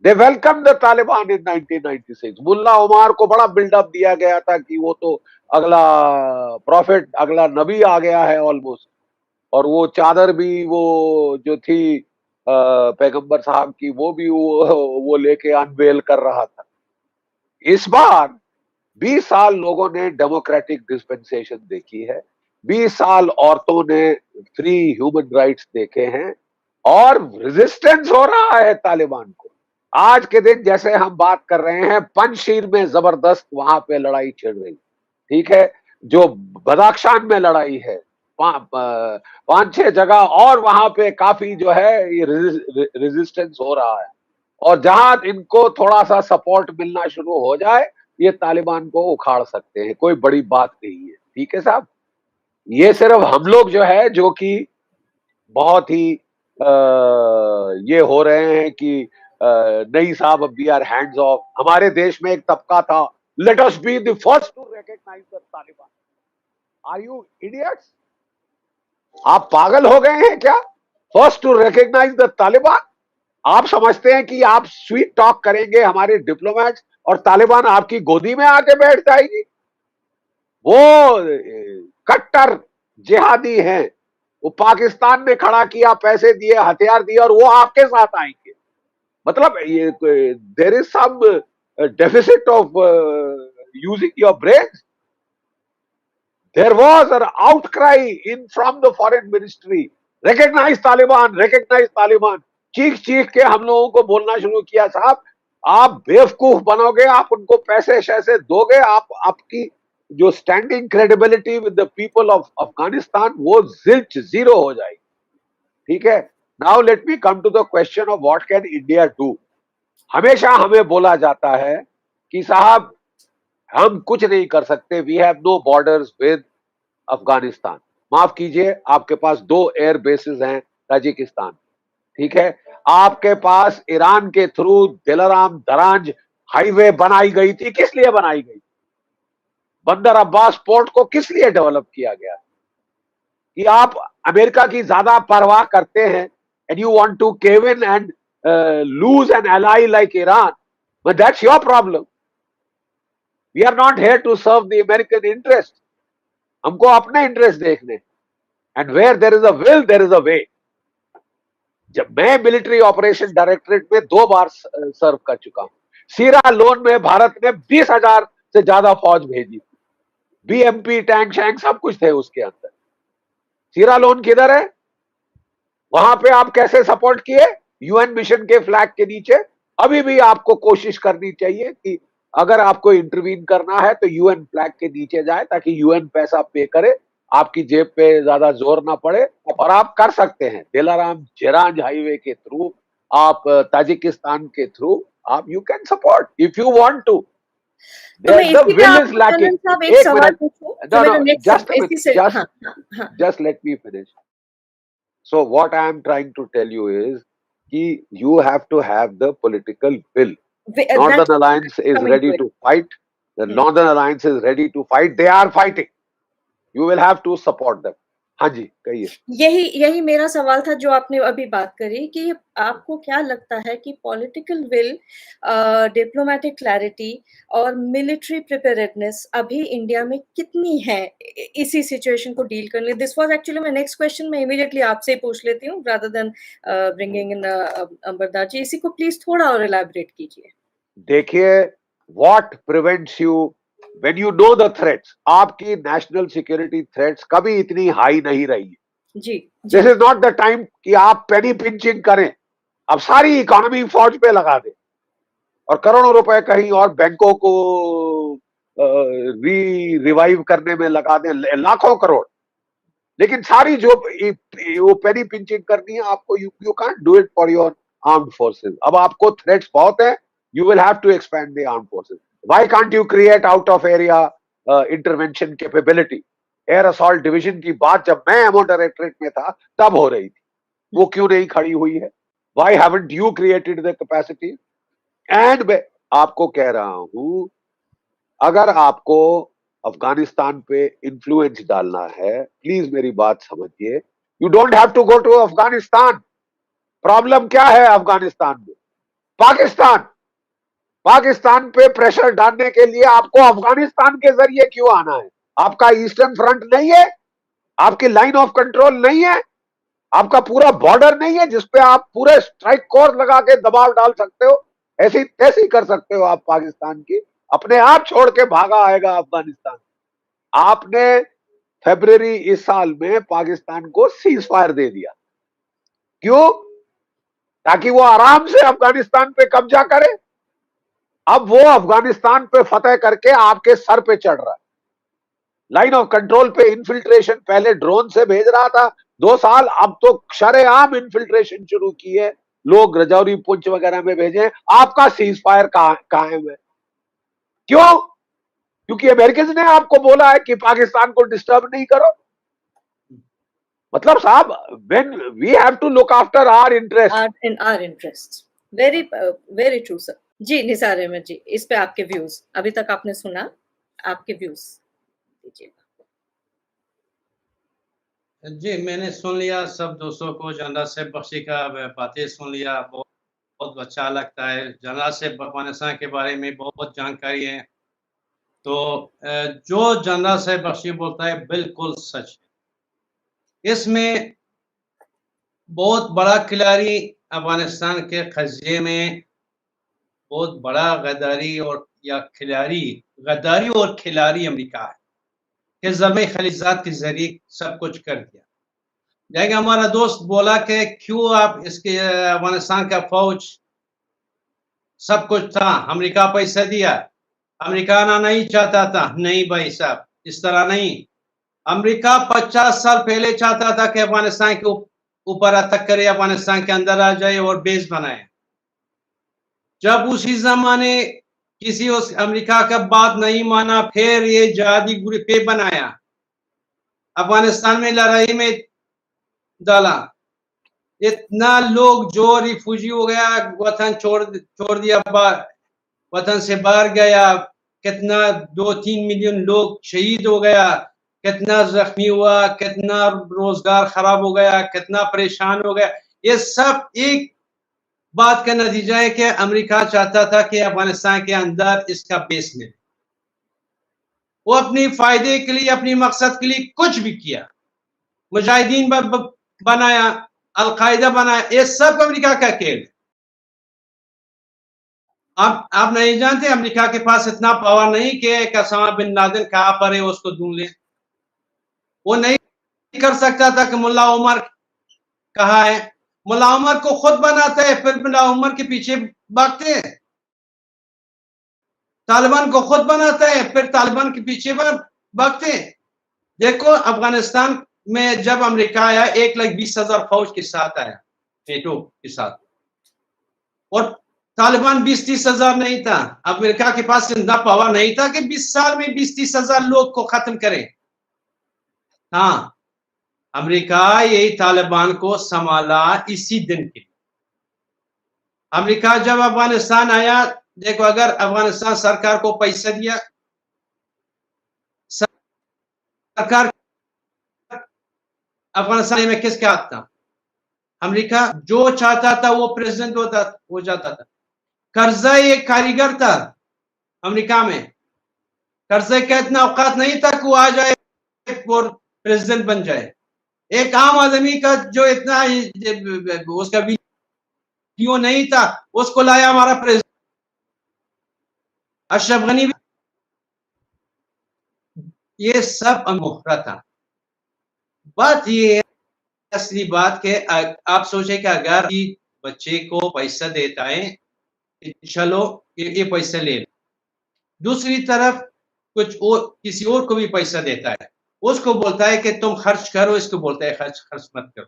दे वेलकम द तालिबान इन 1996। मुल्ला उमार को बड़ा बिल्डअप दिया गया था कि वो तो अगला प्रॉफिट, अगला नबी आ गया है ऑलमोस्ट, और वो चादर भी वो जो थी पैगंबर साहब की, वो भी वो लेके अनवेल कर रहा था। इस बार 20 साल लोगों ने डेमोक्रेटिक डिस्पेंसेशन देखी है, 20 साल औरतों ने फ्री ह्यूमन राइट्स देखे हैं, और रेजिस्टेंस हो रहा है तालिबान को। आज के दिन जैसे हम बात कर रहे हैं, पंजशीर में जबरदस्त वहां पे लड़ाई छिड़ रही, ठीक है, जो बदाख्शान में लड़ाई है, 5-6 जगह, और वहां पे काफी जो है ये रेजिस्टेंस हो रहा है। और जहां इनको थोड़ा सा सपोर्ट मिलना शुरू हो जाए, ये तालिबान को उखाड़ सकते हैं, कोई बड़ी बात नहीं है। ठीक है साहब, ये सिर्फ हम लोग जो है, जो कि बहुत ही ये हो रहे हैं कि नहीं साहब, वी आर हैंड्स ऑफ। हमारे देश में एक तबका था, let us be the first to recognize the Taliban. Are you idiots? आप पागल हो गए हैं क्या? First to recognize the Taliban. आप समझते हैं कि आप स्वीट टॉक करेंगे हमारे डिप्लोमेट्स और तालिबान आपकी गोदी में आके बैठ जाएगी? वो कट्टर जिहादी हैं, वो पाकिस्तान ने खड़ा किया, पैसे दिए, हथियार दिए, और वो आपके साथ आएंगे। मतलब ये there is some deficit of using your brain. There was an outcry in from the foreign ministry, recognize Taliban, recognize Taliban। चीख चीख के हम लोगों को बोलना शुरू किया, साहब आप बेवकूफ बनोगे, आप उनको पैसे शैसे दोगे, आपकी जो standing credibility with the people of Afghanistan वो जिल्च जीरो हो जाएगी। ठीक है, now let me come to the question of what can India do. हमेशा हमें बोला जाता है कि साहब हम कुछ नहीं कर सकते, we have no borders with Afghanistan. माफ कीजिए, आपके पास 2 एयर बेसिस हैं ताजिकिस्तान, ठीक है, आपके पास ईरान के थ्रू दिलाराम दरांज हाईवे बनाई गई थी। किस लिए बनाई गई? बंदर अब्बास पोर्ट को किस लिए डेवलप किया गया? कि आप अमेरिका की ज्यादा परवाह करते हैं, and you want to cave in and lose an ally like Iran, but that's your problem. We are not here to serve the American interest, हमको अपने इंटरेस्ट देखने। And where there is a will there is a way. जब मैं military operation directorate में 2 बार सर्व कर चुका हूं, सीरा loan में भारत ने 20,000 से ज्यादा फौज भेजी, बीएमपी, टैंक शैंक सब कुछ थे उसके अंदर। सीरा लोन किधर है? वहां पे आप कैसे सपोर्ट किए? यूएन मिशन के फ्लैग के नीचे। अभी भी आपको कोशिश करनी चाहिए कि अगर आपको इंटरवीन करना है तो यूएन फ्लैग के नीचे जाए, ताकि यूएन पैसा पे करे, आपकी जेब पे ज्यादा जोर ना पड़े। और आप कर सकते हैं दिलाराम जेरांज हाईवे के थ्रू, आप ताजिकिस्तान के थ्रू, आप you can support if you want to. तो मैं The इसी पे will is आपको lacking. चंदन साहब एक एक सवाल मिनट, पूछूं, no, जो मेरा no, next just a minute, इसी से हाँ, हाँ। just let me finish. So what I am trying to tell you is कि you have to have the political will. Northern That's Alliance is coming ready to it. to fight. The Northern Alliance is ready to fight. They are fighting. You will have to support them. हाँ जी, कहिए। यही मेरा सवाल था जो आपने अभी बात करी कि आपको क्या लगता है कि पॉलिटिकल विल, डिप्लोमेटिक क्लैरिटी और मिलिट्री प्रिपेयर्डनेस अभी इंडिया में कितनी है इसी सिचुएशन को डील करने? This was actually my next question, मैं इमीडिएटली आपसे ही पूछ लेती हूँ रादर देन ब्रिंगिंग इन अंबरदास जी। इसी को प्लीज थोड़ा और एलैबोरेट कीजिए। देखिए, what prevents you when you know the threats, आपकी नेशनल सिक्योरिटी थ्रेट्स कभी इतनी हाई नहीं रही है। जी, this is not the time कि आप पेनी पिंचिंग करें, अब सारी इकोनॉमी फौज पे लगा दें और करोड़ों रुपए कहीं और बैंकों को रिवाइव करने में लगा दें, लाखों करोड़। लेकिन सारी जो वो पेनी पिंचिंग करनी है आपको, you can't do it for your armed forces. अब आपको थ्रेट्स बहुत है, you will have to expand the armed forces. Why can't you create out of area intervention capability? Air assault division की बात जब मैं एमओ डायरेक्टरेट में था तब हो रही थी, वो क्यों नहीं खड़ी हुई है? Why haven't you created the capacity? And मैं आपको कह रहा हूं, अगर आपको अफगानिस्तान पे इन्फ्लुएंस डालना है, प्लीज मेरी बात समझिए, you don't have to go to Afghanistan. Problem क्या है अफगानिस्तान में? पाकिस्तान। पाकिस्तान पे प्रेशर डालने के लिए आपको अफगानिस्तान के जरिए क्यों आना है? आपका ईस्टर्न फ्रंट नहीं है? आपकी लाइन ऑफ कंट्रोल नहीं है? आपका पूरा बॉर्डर नहीं है जिसपे आप पूरे स्ट्राइक कोर्स लगा के दबाव डाल सकते हो? ऐसी तैसी कर सकते हो आप पाकिस्तान की? अपने आप छोड़ के भागा आएगा अफगानिस्तान। आपने फरवरी इस साल में पाकिस्तान को सीज फायर दे दिया। क्यों? ताकि वो आराम से अफगानिस्तान पे कब्जा करे। अब वो अफगानिस्तान पे फतेह करके आपके सर पे चढ़ रहा है। लाइन ऑफ कंट्रोल पे इन्फिल्ट्रेशन पहले ड्रोन से भेज रहा था 2 साल, अब तो शरेआम इन्फिल्ट्रेशन शुरू की है, लोग रजौरी पुंछ वगैरह में भेजे। आपका सीज फायर कायम है। क्यों? क्योंकि अमेरिकन ने आपको बोला है कि पाकिस्तान को डिस्टर्ब नहीं करो। मतलब साहब, when we have to look after our interest. Very true sir. जी निसार अहमद जी, इस पे आपके व्यूज, अभी तक आपने सुना, आपके व्यूज दीजिए। जी मैंने सुन लिया, सब दोस्तों को जनरल साहब बख्शी का बातें सुन लिया, बहुत अच्छा लगता है। जनरल साहब अफगानिस्तान के बारे में बहुत जानकारी है। तो जो जनरल साहब बख्शी बोलता है बिल्कुल सच है। इसमें बहुत बड़ा खिलाड़ी अफगानिस्तान के कब्जे में, बहुत बड़ा गद्दारी और खिलाड़ी अमेरिका है कि ज़ल्मे खलीजात के जरिए सब कुछ कर दिया। जैसे हमारा दोस्त बोला कि क्यों आप इसके अफगानिस्तान का फौज सब कुछ था, अमेरिका पैसा दिया, अमेरिका आना नहीं चाहता था। नहीं भाई साहब, इस तरह नहीं। अमेरिका 50 साल पहले चाहता था कि अफगानिस्तान के ऊपर अटैक करे, अफगानिस्तान के अंदर आ जाए और बेस बनाए। जब उसी जमाने किसी उस अमेरिका का बात नहीं माना, फिर ये जहादी ग्रुप बनाया, अफगानिस्तान में लड़ाई में डाला। इतना लोग जो रिफ्यूजी हो गया, वतन छोड़ दिया, वतन से बाहर गया। कितना 2-3 मिलियन लोग शहीद हो गया, कितना जख्मी हुआ, कितना रोजगार खराब हो गया, कितना परेशान हो गया। ये सब एक बात का नतीजा है कि अमेरिका चाहता था कि अफगानिस्तान के अंदर इसका बेस मिले। वो अपनी फायदे के लिए, अपनी मकसद के लिए कुछ भी किया। मुजाहिदीन बनाया, अलकायदा बनाया, ये सब अमेरिका का खेल है। आप नहीं जानते, अमेरिका के पास इतना पावर नहीं कि ओसामा बिन लादेन कहां पर है उसको ढूंढ ले। वो नहीं कर सकता था कि मुल्ला उमर कहाँ है। मुल्ला उमर को खुद बनाता है, फिर मुल्ला उमर के पीछे भागते हैं। तालिबान को खुद बनाता है, फिर तालिबान के पीछे भागते हैं। देखो अफगानिस्तान में जब अमेरिका आया, 1,20,000 फौज के साथ आया, नेटो के साथ, और तालिबान 20-30 हजार नहीं था। अमेरिका के पास इतना पावर नहीं था कि 20 साल में 20-30 हजार लोग को खत्म करे। हाँ, अमेरिका यही तालिबान को संभाला इसी दिन के लिए। अमेरिका जब अफगानिस्तान आया, देखो अगर अफगानिस्तान सरकार को पैसा दिया, सरकार अफगानिस्तान में किसके हाथ था? अमेरिका जो चाहता था वो प्रेसिडेंट हो जाता था। करज़ई एक कारीगर था अमेरिका में। करज़ई का इतना औकात नहीं था कि वो आ जाए और प्रेसिडेंट बन जाए। एक आम आदमी का जो इतना उसका वीडियो नहीं था, उसको लाया हमारा प्रेसिडेंट अशरफ गनी। ये सब अनोखा था। बात ये है, असली बात के आप सोचे कि अगर बच्चे को पैसा देता है, चलो ये पैसा ले, दूसरी तरफ कुछ और किसी और को भी पैसा देता है, उसको बोलता है कि तुम खर्च करो, इसको बोलता है खर्च मत करो।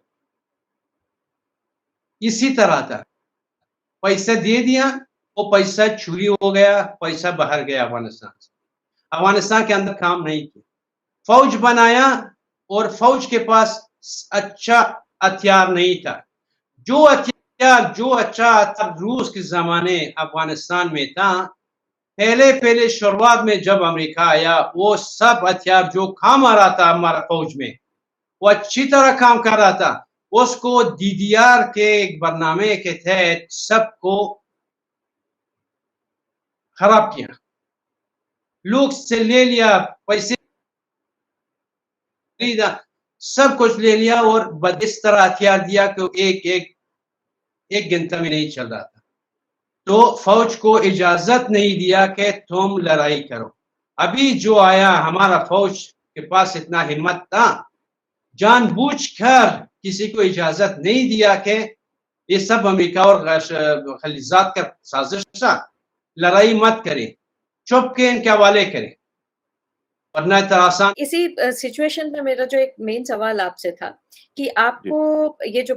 इसी तरह था, पैसा दे दिया, वो पैसा चोरी हो गया, पैसा बाहर गया अफगानिस्तान से। अफगानिस्तान के अंदर काम नहीं किया, फौज बनाया और फौज के पास अच्छा हथियार नहीं था। जो हथियार हथियार जो अच्छा था रूस के ज़माने अफ़गानिस्तान में था, पहले शुरुआत में जब अमेरिका आया, वो सब हथियार जो काम आ रहा था हमारा फ़ौज में, वो अच्छी तरह काम कर रहा था। उसको डीडीआर के एक बरनामे के तहत सबको खराब किया। लोग से ले लिया, पैसे खरीदा, सब कुछ ले लिया और बस इस तरह हथियार दिया कि एक घंटा में नहीं चल रहा था। तो फौज को इजाजत नहीं दिया कि तुम लड़ाई करो। अभी जो आया हमारा फौज के पास इतना हिम्मत था, जानबूझकर किसी को इजाजत नहीं दिया कि ये सब अमेरिका और खलीजात का साजिश था, लड़ाई मत करें, चुप के इनके हवाले करें, वरना इतना आसान। इसी सिचुएशन में मेरा जो एक मेन सवाल आपसे था कि आपको ये जो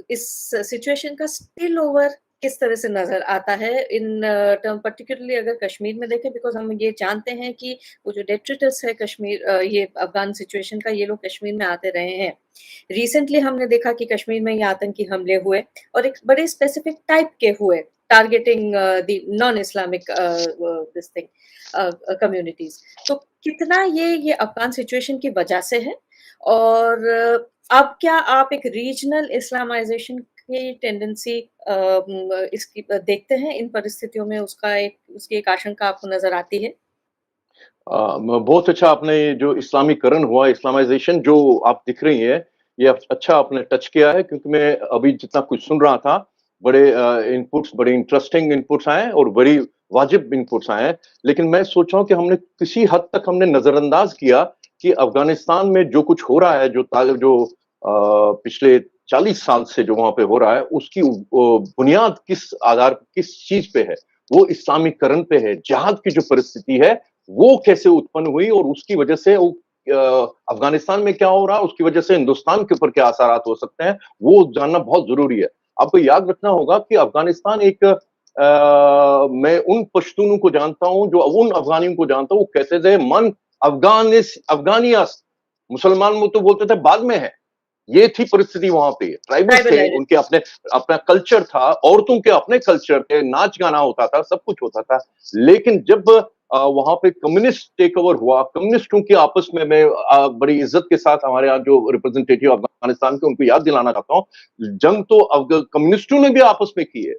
इस सिचुएशन का स्पिल ओवर किस तरह से नजर आता है इन टर्म, पर्टिकुलरली अगर कश्मीर में देखें, बिकॉज हम ये जानते हैं कि वो जो डेट्रिटस है कश्मीर, ये अफगान सिचुएशन का, ये लोग कश्मीर में आते रहे हैं। रिसेंटली हमने देखा कि कश्मीर में ये आतंकी हमले हुए और एक बड़े स्पेसिफिक टाइप के हुए, targeting the non Islamic this thing communities. तो कितना ये अफगान सिचुएशन की वजह से है, और अब क्या आप एक रीजनल इस्लामाइजेशन की टेंडेंसी इसकी देखते हैं इन परिस्थितियों में, उसकी एक आशंका आपको नजर आती है? बहुत अच्छा आपने जो इस्लामीकरण हुआ, इस्लामाइजेशन जो आप दिख रही है, ये अच्छा आपने टच किया है, क्योंकि मैं अभी जितना कुछ सुन रहा था, बड़े इनपुट्स, बड़े इंटरेस्टिंग इनपुट्स आए और बड़ी वाजिब इनपुट्स आए हैं। लेकिन मैं सोच रहा हूँ कि हमने किसी हद तक हमने नजरअंदाज किया कि अफगानिस्तान में जो कुछ हो रहा है, जो पिछले 40 साल से जो वहां पे हो रहा है, उसकी बुनियाद किस आधार, किस चीज पे है? वो इस्लामीकरण पे है। जिहाद की जो परिस्थिति है वो कैसे उत्पन्न हुई और उसकी वजह से अफगानिस्तान में क्या हो रहा है, उसकी वजह से हिंदुस्तान के ऊपर क्या असरात हो सकते हैं, वो जानना बहुत जरूरी है। आपको याद रखना होगा कि अफगानिस्तान एक मैं उन पश्तूनों को जानता हूं, जो उन अफगानियों को जानता हूं, वो कहते थे मन अफगानियास, मुसलमान वो तो बोलते थे बाद में है। ये थी परिस्थिति वहां पे। ट्राइबल थे, उनके अपना कल्चर था, औरतों के अपने कल्चर थे, नाच गाना होता था, सब कुछ होता था। लेकिन जब वहां पे कम्युनिस्ट टेक ओवर हुआ, कम्युनिस्टों के आपस में, मैं बड़ी इज्जत के साथ हमारे यहाँ जो रिप्रेजेंटेटिव अफगानिस्तान के, उनको याद दिलाना चाहता हूँ, जंग तो कम्युनिस्टों ने भी आपस में की है।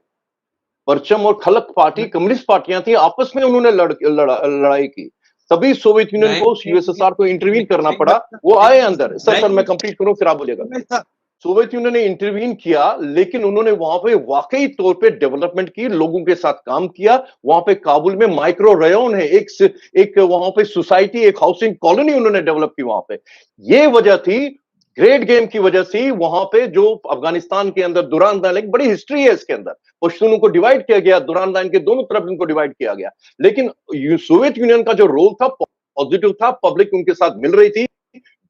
परचम और खलक पार्टी कम्युनिस्ट पार्टियां थी, आपस में उन्होंने लड़ाई की। तभी सोवियत यूनियन को, यूएसएसआर को इंटरवीन करना पड़ा। वो आए अंदर। सर मैं कंप्लीट करूं फिर आप बोलिएगा। सोवियत यूनियन ने इंटरवीन किया, लेकिन उन्होंने वहां पे वाकई तौर पे डेवलपमेंट की, लोगों के साथ काम किया। वहां पे काबुल में माइक्रो रेयन है, एक वहां पे सोसाइटी, एक हाउसिंग कॉलोनी उन्होंने डेवलप की वहां पे। ये वजह थी, ग्रेट गेम की वजह से वहां पे जो अफगानिस्तान के अंदर दुरानदान, एक बड़ी हिस्ट्री है इसके अंदर। पश्तूनों को डिवाइड किया गया, दुरानदान के दोनों तरफ इनको डिवाइड किया गया। लेकिन सोवियत यूनियन का जो रोल था पॉजिटिव था, पब्लिक उनके साथ मिल रही थी,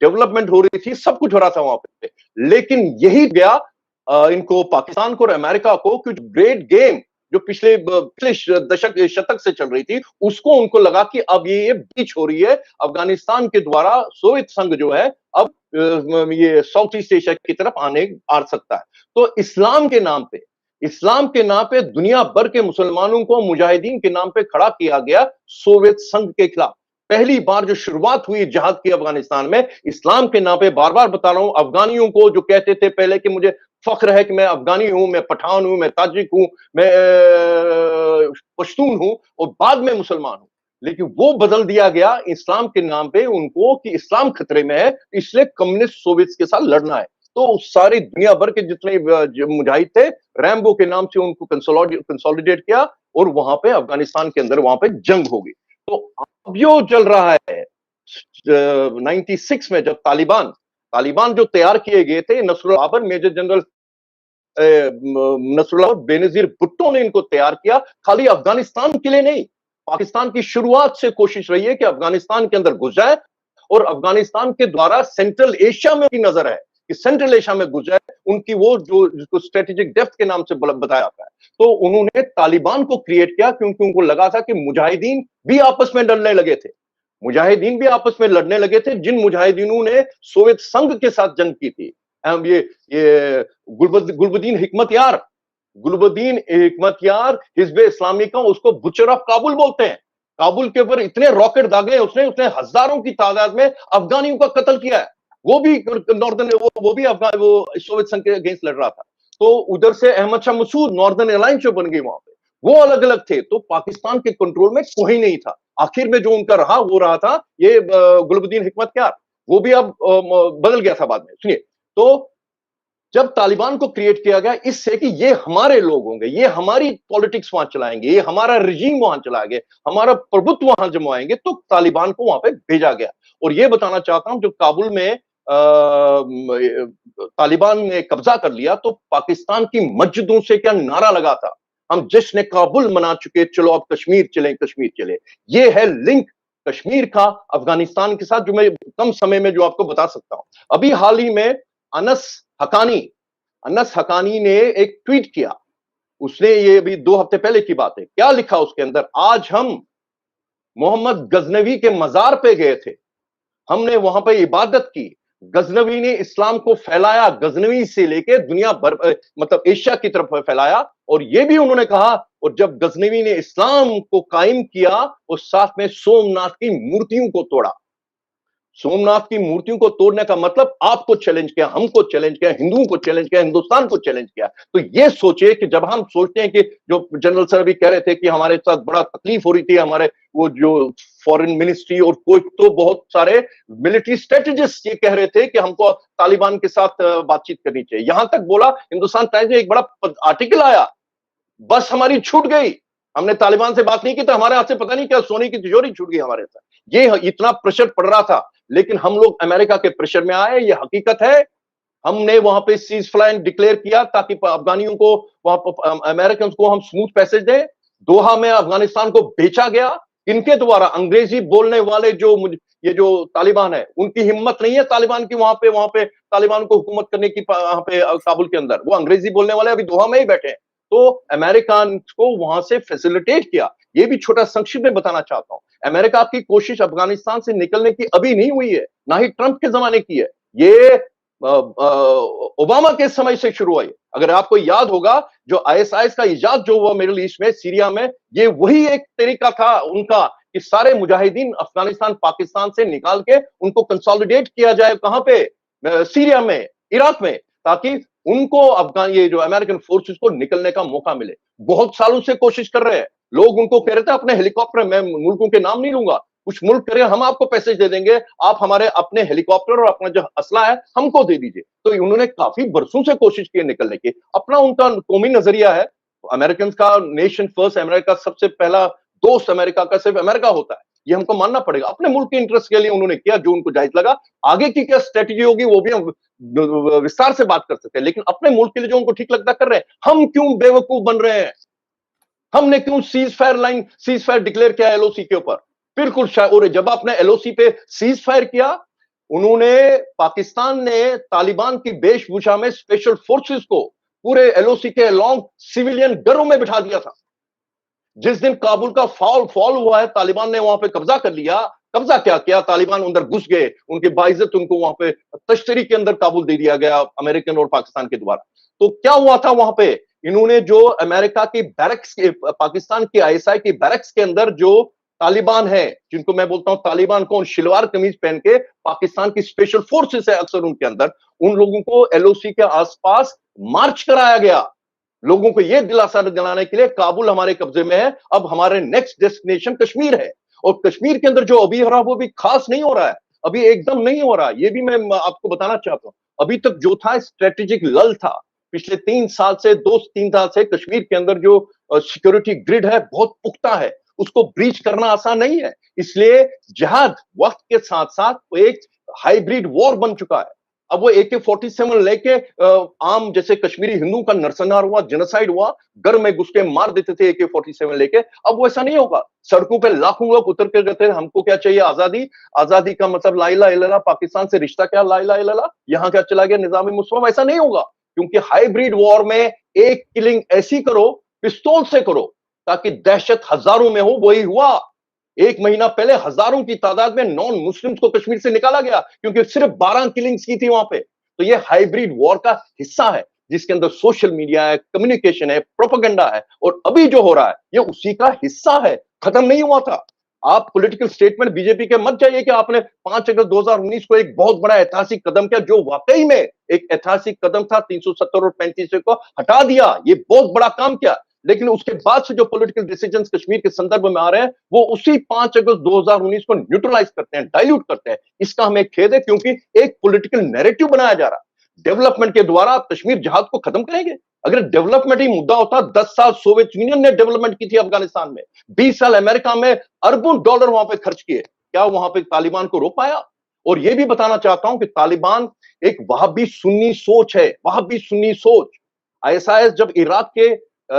डेवलपमेंट हो रही थी, सब कुछ हो रहा था वहां पे। लेकिन यही गया इनको, पाकिस्तान को और अमेरिका को, कि ग्रेट गेम जो पिछले शतक से चल रही थी, उसको उनको लगा कि अब ये ब्रीच हो रही है अफगानिस्तान के द्वारा। सोवियत संघ जो है अब ये साउथ ईस्ट एशिया की तरफ आ सकता है। तो इस्लाम के नाम पे दुनिया भर के मुसलमानों को मुजाहिदीन के नाम पे खड़ा किया गया सोवियत संघ के खिलाफ। पहली बार जो शुरुआत हुई जिहाद की अफगानिस्तान में, इस्लाम के नाम पे। बार बार बता रहा हूं, अफगानियों को जो कहते थे पहले कि मुझे फख्र है कि मैं अफगानी हूं, मैं पठान हूं, मैं ताजिक हूं, मैं पश्तून हूं, और बाद में मुसलमान हूं, लेकिन वो बदल दिया गया इस्लाम के नाम पे उनको कि इस्लाम खतरे में है, इसलिए कम्युनिस्ट सोवियत के साथ लड़ना है। तो सारी दुनिया भर के जितने मुजाहिद थे, रैम्बो के नाम से उनको कंसोलिडेट किया और वहां पे अफगानिस्तान के अंदर वहां पे जंग हो गई। तो अब जो चल रहा है 96 में, जब तालिबान जो तैयार किए गए थे, नसरुल्लाह बाबर, मेजर जनरल नसरुल्लाह बेनजीर भुट्टो ने इनको तैयार किया, खाली अफगानिस्तान के लिए नहीं। पाकिस्तान की शुरुआत से कोशिश रही है कि अफगानिस्तान के अंदर घुस जाए, और अफगानिस्तान के द्वारा सेंट्रल एशिया में भी नजर है कि सेंट्रल एशिया में घुस जाए। उनकी वो जो जिसको स्ट्रेटेजिक डेप्थ के नाम से बताया जाता है। तो उन्होंने तालिबान को क्रिएट किया, क्योंकि उनको लगा था कि मुजाहिदीन भी आपस में लड़ने लगे थे, जिन मुजाहिदीनों ने सोवियत संघ के साथ जंग की थी। ये गुलबदीन हिकमतयार गुलबुद्दीन हिकमतयार हिजबे इस्लामी का उसको बुचर ऑफ काबुल बोलते हैं। काबुल के ऊपर इतने रॉकेट दागे उसने उसने हजारों की तादाद में अफगानियों का कत्ल किया है। वो भी नॉर्दर्न वो भी अफगान वो सोवियत संघ के अगेंस्ट लड़ रहा था। तो उधर से अहमद शाह मसूद नॉर्दर्न अलायंस जो बन गई वहां पे, वो अलग अलग थे। तो पाकिस्तान के कंट्रोल में कोई नहीं था। आखिर में जो उनका रहा वो रहा था ये गुलबुद्दीन हिकमतयार। वो भी अब बदल गया था बाद में। सुनिए, तो जब तालिबान को क्रिएट किया गया इससे कि ये हमारे लोग होंगे, ये हमारी पॉलिटिक्स वहां चलाएंगे, ये हमारा रिजीम वहां चलाएंगे, हमारा प्रभुत्व वहां जमाएंगे, तो तालिबान को वहां पे भेजा गया। और ये बताना चाहता हूं, जो काबुल में तालिबान ने कब्जा कर लिया तो पाकिस्तान की मस्जिदों से क्या नारा लगा था, हम जश्न काबुल मना चुके, चलो अब कश्मीर चले, कश्मीर चले। ये है लिंक कश्मीर का अफगानिस्तान के साथ, जो मैं कम समय में जो आपको बता सकता हूं। अभी हाल ही में अनस हकानी ने एक ट्वीट किया। उसने, ये अभी 2 हफ्ते पहले की बात है, क्या लिखा उसके अंदर, आज हम मोहम्मद गजनवी के मजार पे गए थे, हमने वहां पे इबादत की, गजनवी ने इस्लाम को फैलाया, गजनवी से लेके दुनिया भर मतलब एशिया की तरफ फैलाया। और ये भी उन्होंने कहा, और जब गजनवी ने इस्लाम को कायम किया और साथ में सोमनाथ की मूर्तियों को तोड़ा। सोमनाथ की मूर्तियों को तोड़ने का मतलब आपको चैलेंज किया, हमको चैलेंज किया, हिंदुओं को चैलेंज किया, हिंदुस्तान को चैलेंज किया। तो ये सोचिए कि जब हम सोचते हैं कि जो जनरल सर भी कह रहे थे कि हमारे साथ बड़ा तकलीफ हो रही थी, हमारे वो जो फॉरेन मिनिस्ट्री और कोई तो बहुत सारे मिलिट्री स्ट्रेटेजिस्ट ये कह रहे थे कि हमको तालिबान के साथ बातचीत करनी चाहिए। यहां तक बोला, हिंदुस्तान टाइम्स में एक बड़ा आर्टिकल आया, बस हमारी छूट गई, हमने तालिबान से बात नहीं की तो हमारे हाथ से पता नहीं क्या सोने की तिजोरी छूट गई हमारे साथ। ये इतना प्रेशर पड़ रहा था, लेकिन हम लोग अमेरिका के प्रेशर में आए, ये हकीकत है। हमने वहां पे सीज फायर डिक्लेयर किया ताकि अफगानियों को, वहां अमेरिकन को हम स्मूथ पैसेज दें। दोहा में अफगानिस्तान को बेचा गया, इनके द्वारा। अंग्रेजी बोलने वाले ये जो तालिबान है, उनकी हिम्मत नहीं है तालिबान की वहां पे तालिबान को हुकूमत करने की, वहां पे काबुल के अंदर। वो अंग्रेजी बोलने वाले अभी दोहा में ही बैठे हैं। तो अमेरिकन को वहां से फैसिलिटेट किया। ये भी छोटा संक्षिप्त में बताना चाहता हूं, अमेरिका की कोशिश अफगानिस्तान से निकलने की अभी नहीं हुई है, ना ही ट्रंप के जमाने की है, ये ओबामा के समय से शुरू हुई। अगर आपको याद होगा, जो आईएसआईएस का इजाद जो हुआ मिडिल ईस्ट में, सीरिया में, ये वही एक तरीका था उनका कि सारे मुजाहिदीन अफगानिस्तान पाकिस्तान से निकाल के उनको कंसोलिडेट किया जाए, कहां पे, सीरिया में, इराक में, ताकि उनको अफगान ये जो अमेरिकन फोर्सेस को निकलने का मौका मिले। बहुत सालों से कोशिश कर रहे हैं लोग, उनको कह रहे थे अपने हेलीकॉप्टर, मैं मुल्कों के नाम नहीं लूंगा, कुछ मुल्क करें, हम आपको पैसे दे देंगे, आप हमारे अपने हेलीकॉप्टर और अपना जो असला है हमको दे दीजिए। तो उन्होंने काफी बरसों से कोशिश की निकलने की, अपना उनका कौमी नजरिया है। अमेरिकन का नेशन फर्स्ट, अमेरिका सबसे पहला दोस्त अमेरिका का सिर्फ अमेरिका होता है, ये हमको मानना पड़ेगा। अपने मुल्क के इंटरेस्ट के लिए उन्होंने किया जो उनको जायज लगा। आगे की क्या स्ट्रेटेजी होगी वो भी हम विस्तार से बात कर सकते हैं, लेकिन अपने मुल्क के लिए जो उनको ठीक लगता कर रहे हैं। हम क्यों बेवकूफ बन रहे हैं? हमने क्यों सीज फायर डिक्लेयर किया एलओसी के ऊपर? बिल्कुल। और जब आपने एलओसी पे सीज फायर किया, उन्होंने, पाकिस्तान ने तालिबान की वेशभूषा में स्पेशल फोर्सेस को पूरे एलओसी के अलोंग सिविलियन घरों में बिठा दिया था। जिस दिन काबुल का फॉल हुआ है, तालिबान ने वहां पे कब्जा कर लिया। कब्जा क्या किया, तालिबान अंदर घुस गए, उनके बाइज्जत उनको वहां पे तश्तरी के अंदर काबुल दे दिया गया अमेरिकन और पाकिस्तान के द्वारा। तो क्या हुआ था वहां पे, इन्होंने जो अमेरिका की बैरक्स के, पाकिस्तान की आईएसआई की बैरक्स के अंदर जो तालिबान है, जिनको मैं बोलता हूं तालिबान कौन, शलवार कमीज पहन के पाकिस्तान की स्पेशल फोर्सेस है अक्सर उनके अंदर, उन लोगों को एलओसी के आसपास मार्च कराया गया, लोगों को यह दिलासा दिलाने के लिए काबुल हमारे कब्जे में है, अब हमारे नेक्स्ट डेस्टिनेशन कश्मीर है। और कश्मीर के अंदर जो अभी हो रहा है वो भी खास नहीं हो रहा है, अभी एकदम नहीं हो रहा। ये भी मैं आपको बताना चाहता हूं, अभी तक जो था स्ट्रेटेजिक लल था। पिछले 3 साल से, 2-3 साल से कश्मीर के अंदर जो सिक्योरिटी ग्रिड है बहुत पुख्ता है, उसको ब्रीच करना आसान नहीं है। इसलिए जिहाद वक्त के साथ साथ एक हाइब्रिड वॉर बन चुका है। अब वो AK-47 लेके आम जैसे कश्मीरी हिंदू का नरसंहार हुआ, जेनोसाइड हुआ, घर में घुस के मार देते थे AK-47 लेके, अब वो ऐसा नहीं होगा। सड़कों पे लाखों लोग उतर के कहते हैं हमको क्या चाहिए, आजादी। आजादी का मतलब ला इलाहा इल्लल्लाह, पाकिस्तान से रिश्ता क्या, ला इलाहा इल्लल्लाह, यहां क्या चला गया निजाम-ए मुस्तफा, ऐसा नहीं होगा। क्योंकि हाइब्रिड वॉर में एक किलिंग ऐसी करो, पिस्तौल से करो, ताकि दहशत हजारों में हो। वही हुआ, 1 महीना पहले हजारों की तादाद में नॉन मुस्लिम्स को कश्मीर से निकाला गया, क्योंकि सिर्फ 12 किलिंग्स की थी वहां पे। तो ये हाइब्रिड वॉर का हिस्सा है, जिसके अंदर सोशल मीडिया है, कम्युनिकेशन है, प्रोपेगेंडा है, और अभी जो हो रहा है ये उसी का हिस्सा है, खत्म नहीं हुआ था। आप पॉलिटिकल स्टेटमेंट बीजेपी के मत जाइए कि आपने 5 अगस्त 2019 को एक बहुत बड़ा ऐतिहासिक कदम किया, जो वाकई में एक ऐतिहासिक कदम था। 370 और 35 को हटा दिया, ये बहुत बड़ा काम किया। लेकिन उसके बाद से जो पॉलिटिकल डिसीजंस कश्मीर के संदर्भ में आ रहे हैं, वो उसी 5 अगस्त 2019 को न्यूट्रलाइज करते हैं, डाइल्यूट करते हैं। इसका हमें खेद है, क्योंकि एक पॉलिटिकल नैरेटिव बनाया जा रहा है। डेवलपमेंट के द्वारा आप कश्मीर जहाद को खत्म करेंगे? अगर डेवलपमेंट ही मुद्दा होता, 10 साल सोवियत यूनियन ने डेवलपमेंट की थी अफगानिस्तान में, 20 साल अमेरिका में अरबों डॉलर वहां पे खर्च किए, क्या वहां पे तालिबान को रोक पाया? और यह भी बताना चाहता हूं कि तालिबान एक वहाबी सुन्नी सोच है, वहाबी सुन्नी सोच। आईएसआईएस जब इराक के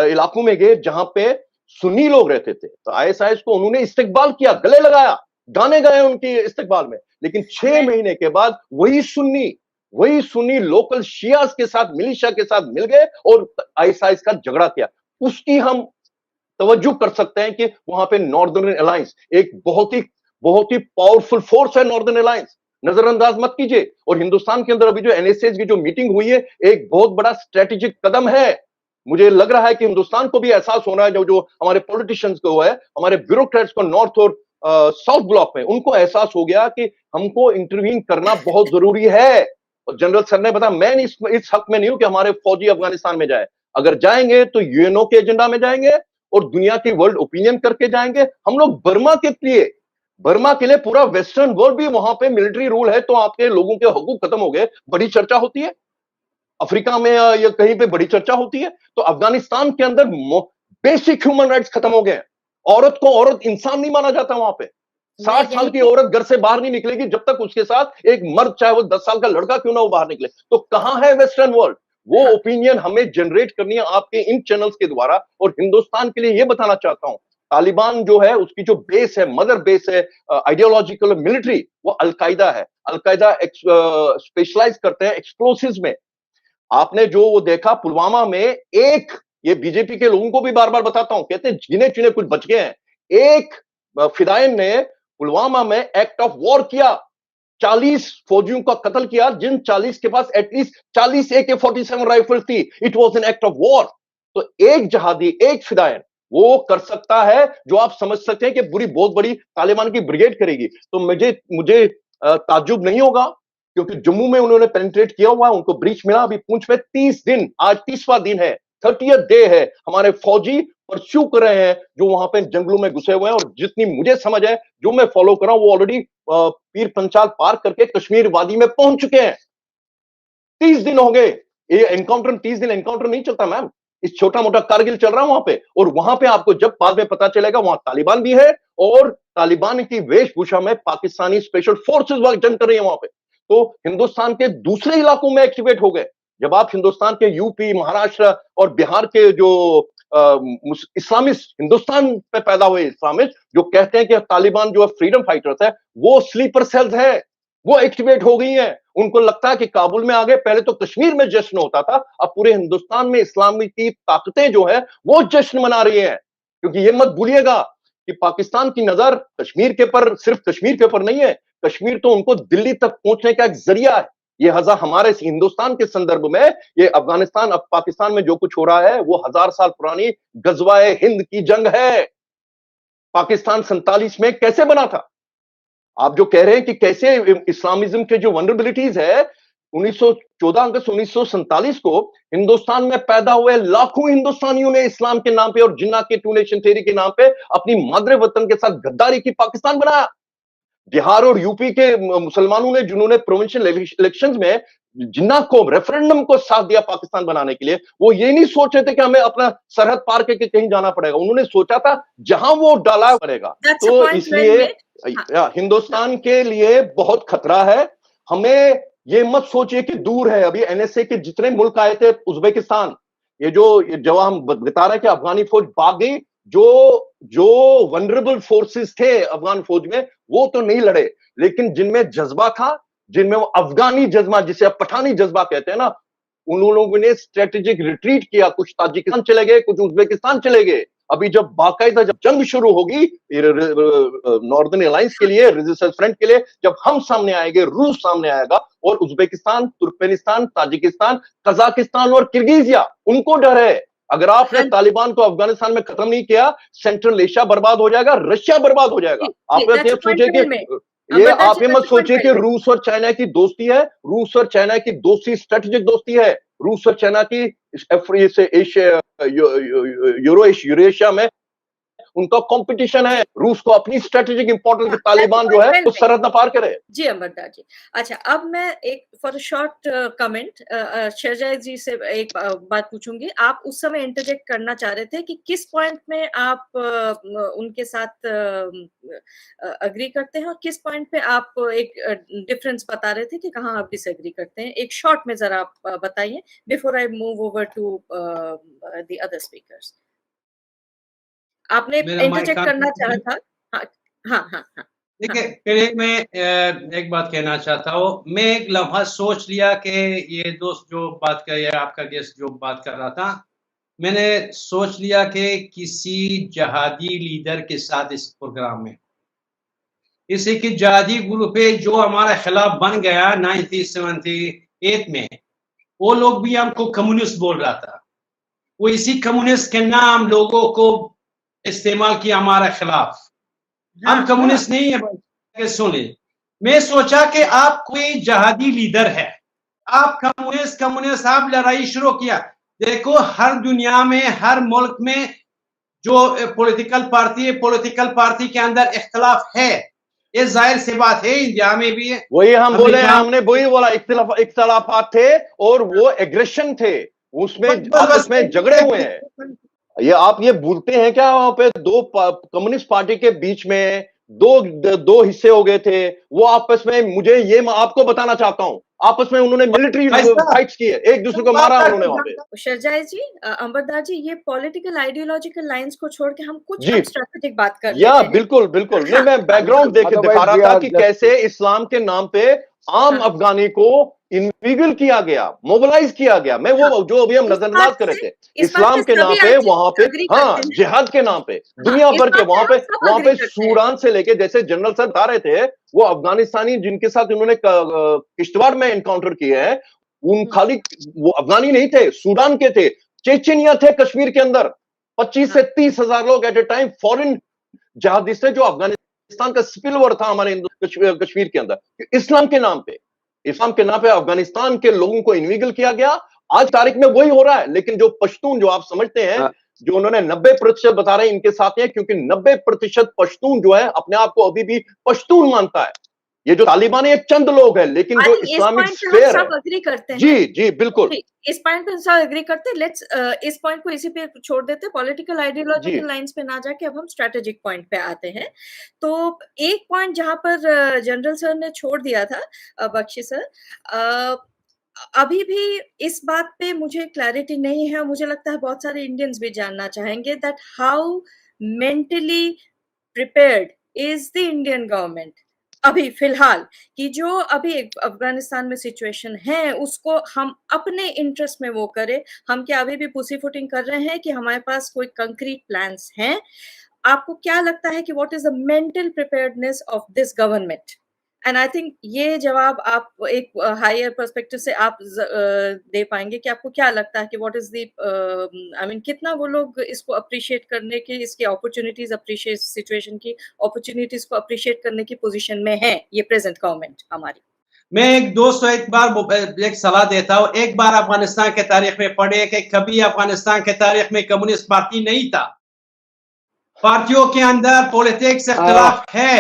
इलाकों में गए जहां पे सुन्नी लोग रहते थे, तो आईएसआईएस को उन्होंने इस्तेकबाल किया, गले लगाया, गाने गाए उनकी इस्तेकबाल में। लेकिन 6 महीने के बाद वही सुन्नी लोकल शियास के साथ, मिलिशिया के साथ मिल गए और आईएसआईएस का झगड़ा किया। उसकी हम तवज्जो कर सकते हैं कि वहां पे नॉर्दर्न अलायंस एक बहुत ही पावरफुल फोर्स है। नॉर्दर्न अलायंस नजरअंदाज मत कीजिए। और हिंदुस्तान के अंदर अभी जो एनएसएस की जो मीटिंग हुई है, एक बहुत बड़ा स्ट्रेटेजिक कदम है। मुझे लग रहा है कि हिंदुस्तान को भी एहसास होना है, जो हमारे पॉलिटिशियंस को है, हमारे ब्यूरोक्रेट्स को नॉर्थ और साउथ ब्लॉक में, उनको एहसास हो गया कि हमको इंटरवीन करना बहुत जरूरी है। और जनरल सर ने बताया, मैं इस हक में नहीं हूं कि हमारे फौजी अफगानिस्तान में जाए। अगर जाएंगे तो यूएनओ के एजेंडा में जाएंगे और दुनिया की वर्ल्ड ओपिनियन करके जाएंगे। हम लोग बर्मा के लिए पूरा वेस्टर्न वर्ल्ड भी वहां पे मिलिट्री रूल है, तो आपके लोगों के हकूक खत्म हो गए, बड़ी चर्चा होती है। अफ्रीका में या कहीं पे बड़ी चर्चा होती है। तो अफगानिस्तान के अंदर बेसिक ह्यूमन राइट्स खत्म हो गए। औरत को औरत इंसान नहीं माना जाता वहां पे। 60 साल की औरत घर से बाहर नहीं निकलेगी जब तक उसके साथ एक मर्द, चाहे वो 10 साल का लड़का क्यों ना वो बाहर निकले। तो कहां है वेस्टर्न वर्ल्ड? वो ओपिनियन हमें जनरेट करनी है आपके इन चैनल्स के द्वारा। और हिंदुस्तान के लिए यह बताना चाहता हूं, तालिबान जो है उसकी जो बेस है, मदर बेस है आइडियोलॉजिकल मिलिट्री, वो अलकायदा है। अलकायदा स्पेशलाइज करते हैं एक्सप्लोसिव्स में। आपने जो वो देखा पुलवामा में, ये बीजेपी के लोगों को भी बार बार बताता हूं, कहते हैं गिने चुने कुछ बच गए हैं। एक फिदायन ने पुलवामा में एक्ट ऑफ वॉर किया, 40 फौजियों का कत्ल किया, जिन 40 के पास एटलीस्ट 40 AK-47 राइफल थी। It was an act of war. तो एक जहादी, एक फिदायन वो कर सकता है जो आप समझ सकते हैं कि बहुत बड़ी तालिबान की ब्रिगेड करेगी। तो मुझे ताज्जुब नहीं होगा, क्योंकि जम्मू में उन्होंने पेनिट्रेट किया हुआ है, उनको ब्रीच मिला। अभी पूंछ में 30 दिन, आज 30वां दिन है, 30th डे है, हमारे फौजी परस्यू कर रहे हैं जो वहां पे जंगलों में घुसे हुए हैं। और जितनी मुझे समझ है, जो मैं फॉलो कर रहा हूं, वो ऑलरेडी पीर पंचाल पार करके कश्मीर वादी में पहुंच चुके हैं। 30 दिन हो गए ये एनकाउंटर। 30 दिन एनकाउंटर नहीं चलता मैम, इस छोटा मोटा कारगिल चल रहा है वहां पे। और वहां पे आपको जब बाद में पता चलेगा, वहां तालिबान भी है और तालिबान की वेशभूषा में पाकिस्तानी स्पेशल फोर्सेस जंग कर रही है वहां पे। तो हिंदुस्तान के दूसरे इलाकों में एक्टिवेट हो गए। जब आप हिंदुस्तान के यूपी, महाराष्ट्र और बिहार के जो इस्लामिस्ट, हिंदुस्तान पे पैदा हुए इस्लामिस्ट जो कहते हैं कि तालिबान जो फ्रीडम फाइटर्स है, वो स्लीपर सेल्स है, वो एक्टिवेट हो गई हैं। उनको लगता है कि काबुल में आ गए। पहले तो कश्मीर में जश्न होता था, अब पूरे हिंदुस्तान में इस्लामी की ताकतें जो है वो जश्न मना रही हैं। क्योंकि ये मत भूलिएगा कि पाकिस्तान की नजर कश्मीर के पर, सिर्फ कश्मीर के ऊपर नहीं है। कश्मीर तो उनको दिल्ली तक पहुंचने का एक जरिया है। ये हमारे हिंदुस्तान के संदर्भ में, ये अफगानिस्तान, अब पाकिस्तान में जो कुछ हो रहा है, वो 1000 साल पुरानी गजवाए हिंद की जंग है। पाकिस्तान 47 में कैसे बना था? आप जो कह रहे हैं कि कैसे इस्लामिज्म के जो वनरेबिलिटीज है, 14 अगस्त 1947 को हिंदुस्तान में पैदा हुए लाखों हिंदुस्तानियों ने इस्लाम के नाम पे और जिन्ना के टू नेशन थ्योरी के नाम पे अपनी मादरे वतन के साथ गद्दारी की, पाकिस्तान बनाया। बिहार और यूपी के मुसलमानों ने, जिन्होंने प्रोविंशियल इलेक्शंस में जिन्ना को, रेफरेंडम को साथ दिया पाकिस्तान बनाने के लिए, वो ये नहीं सोच रहे थे कि हमें अपना सरहद पार करके कहीं जाना पड़ेगा। उन्होंने सोचा था जहां वो डाला पड़ेगा। तो इसलिए हिंदुस्तान के लिए बहुत खतरा है। हमें ये मत सोचिए कि दूर है। अभी एनएसए के जितने मुल्क आए थे, उज्बेकिस्तान, ये जो हम बता रहे हैं कि अफगानी फौज भाग गई, जो वनरेबल फोर्सेस थे अफगान फौज में, वो तो नहीं लड़े। लेकिन जिनमें जज्बा था, जिनमें वो अफगानी जज्बा, जिसे आप पठानी जज्बा कहते हैं ना, उन लोगों ने स्ट्रेटेजिक रिट्रीट किया। कुछ ताजिकिस्तान चले गए, कुछ उज्बेकिस्तान चले गए। अभी जब बाकायदा जब जंग शुरू होगी नॉर्दर्न अलायंस के लिए, रेजिस्टेंस फ्रंट के लिए, जब हम सामने आएंगे, रूस सामने आएगा, और उज्बेकिस्तान, तुर्कमेनिस्तान, ताजिकिस्तान, कजाकिस्तान और किर्गिजिया, उनको डर है। अगर आपने तालिबान को अफगानिस्तान में खत्म नहीं किया, सेंट्रल एशिया बर्बाद हो जाएगा, रशिया बर्बाद हो जाएगा। आप ये सोचे कि आप ये मत सोचिए कि रूस और चाइना की दोस्ती है। रूस और चाइना की दोस्ती स्ट्रेटेजिक दोस्ती है। रूस और चाइना की एशिया, यूरेशिया में उनका कंपटीशन है। रूस को अपनी स्ट्रेटेजिक इंपॉर्टेंस, तालिबान जो है वो सरहद न पार करे। जी अमरदास जी, अच्छा अब मैं एक फॉर शॉर्ट कमेंट शहजाद जी से एक बात पूछूंगी। आप उस समय इंटरजेक्ट करना चाह रहे थे कि किस पॉइंट में आप उनके साथ अग्री करते हैं और किस पॉइंट पे आप एक डिफरेंस बता रहे थे कि कहाँ आप डिसएग्री करते हैं। एक शॉर्ट में जरा आप बताइए before I move over to the other speakers. आपने इंटरजेक्ट करना चाहा था। हाँ। देखिए, पहले मैं एक बात कहना चाहता हूँ। मैं एक लम्हा सोच लिया कि ये दोस्त जो बात कर, या आपका गेस्ट जो बात कर रहा था, मैंने सोच लिया कि किसी जहादी लीडर के साथ इस प्रोग्राम में, इसी की जहादी ग्रुप है जो हमारा खिलाफ बन गया 1978 में, वो लोग भी हमको कम्युनिस्ट बोल रहा था। वो इसी कम्युनिस्ट के नाम लोगों को इस्तेमाल किया हमारा खिलाफ। हम कम्युनिस्ट नहीं है। सुने, मैं सोचा कि आप कोई जहादी लीडर है, आप कम्युनिस्ट आप लड़ाई शुरू किया। देखो, हर दुनिया में, हर मुल्क में जो पॉलिटिकल पार्टी है, पॉलिटिकल पार्टी के अंदर इख्तलाफ है, ये जाहिर सी बात है। इंडिया में भी है। वही हम बोले, हमने वही बोला, इख्तलाफात थे और वो एग्रेशन थे, उसमें आपस में झगड़े हुए हैं। ये आप ये भूलते हैं क्या? वहां पे दो कम्युनिस्ट पार्टी के बीच में दो हिस्से हो गए थे। वो आपस में, मुझे ये आपको बताना चाहता हूं, आपस में उन्होंने मिलिट्री फाइट्स किए, एक दूसरे को मारा उन्होंने वहां पे। शहजाद जी, अमरदास जी, ये पॉलिटिकल आइडियोलॉजिकल लाइंस को छोड़ के हम कुछ स्ट्रेटेजिक बात कर रहे हैं। बिल्कुल बिल्कुल। नहीं, मैं बैकग्राउंड दिखा रहा था कि कैसे इस्लाम के नाम पे आम अफगानी को इन्वीगल किया गया, मोबिलाइज किया गया। मैं वो जो अभी हम नजरअंदाज कर रहे थे, इस्लाम के नाम पे, वहां पे, हाँ, जिहाद के नाम पे, दुनिया भर के वहां पे सूडान से लेके, जैसे जनरल सर बता रहे थे, वो अफगानिस्तानी जिनके साथ उन्होंने किश्तवाड़ में एनकाउंटर किए हैं, उन खाली वो अफगानी नहीं थे, सूडान के थे, चेचनिया थे कश्मीर के अंदर। 25 से 30 हजार लोग at a time foreign jihadist थे जो अफगानिस्तान का स्पिलओवर था हमारे कश्मीर के अंदर। इस्लाम के नाम पे अफगानिस्तान के लोगों को इन्वीगल किया गया। आज तारीख में वही हो रहा है। लेकिन जो पश्तून, जो आप समझते हैं, जो उन्होंने 90% बता रहे हैं, इनके साथ हैं, क्योंकि 90% पश्तून जो है अपने आप को अभी भी पश्तून मानता है। ये जो तालिबान है, चंद लोग हैं, लेकिन जो इस्लामिक स्फीयर है, सब एग्री करते हैं। जी बिल्कुल, इस पॉइंट पे सब एग्री करते हैं। लेट्स इस पॉइंट को इसी पे छोड़ देते हैं, पॉलिटिकल आइडियोलॉजिकल लाइंस पे ना जाके अब हम स्ट्रेटेजिक पॉइंट पे आते हैं। तो एक पॉइंट जहां पर जनरल सर ने छोड़ दिया था, बख्शी सर, अभी भी इस बात पे मुझे क्लैरिटी नहीं है। मुझे लगता है बहुत सारे इंडियंस भी जानना चाहेंगे that how mentally prepared is the Indian government अभी फिलहाल, कि जो अभी अफगानिस्तान में सिचुएशन है उसको हम अपने इंटरेस्ट में वो करें। हम क्या अभी भी पुसी फुटिंग कर रहे हैं कि हमारे पास कोई कंक्रीट प्लान्स हैं? आपको क्या लगता है कि what is the mental preparedness of this government? And I think ये जवाब आप एक हायर पर्सपेक्टिव से आप दे पाएंगे कि आपको क्या लगता है कि what is the I mean कितना वो लोग इसको अप्रिशिएट करने की, इसकी अपॉर्चुनिटीज, अप्रिशिएट सिचुएशन की अपॉर्चुनिटीज को अप्रिशिएट करने की पोजीशन में है ये प्रेजेंट गवर्नमेंट हमारी? मैं एक दोस्त एक बार एक सलाह देता हूँ। एक बार अफगानिस्तान के तारीख में पढ़े कि कभी अफगानिस्तान के तारीख में कम्युनिस्ट पार्टी नहीं था। पार्टियों के अंदर पॉलिटिक्स इख्तिलाफ है,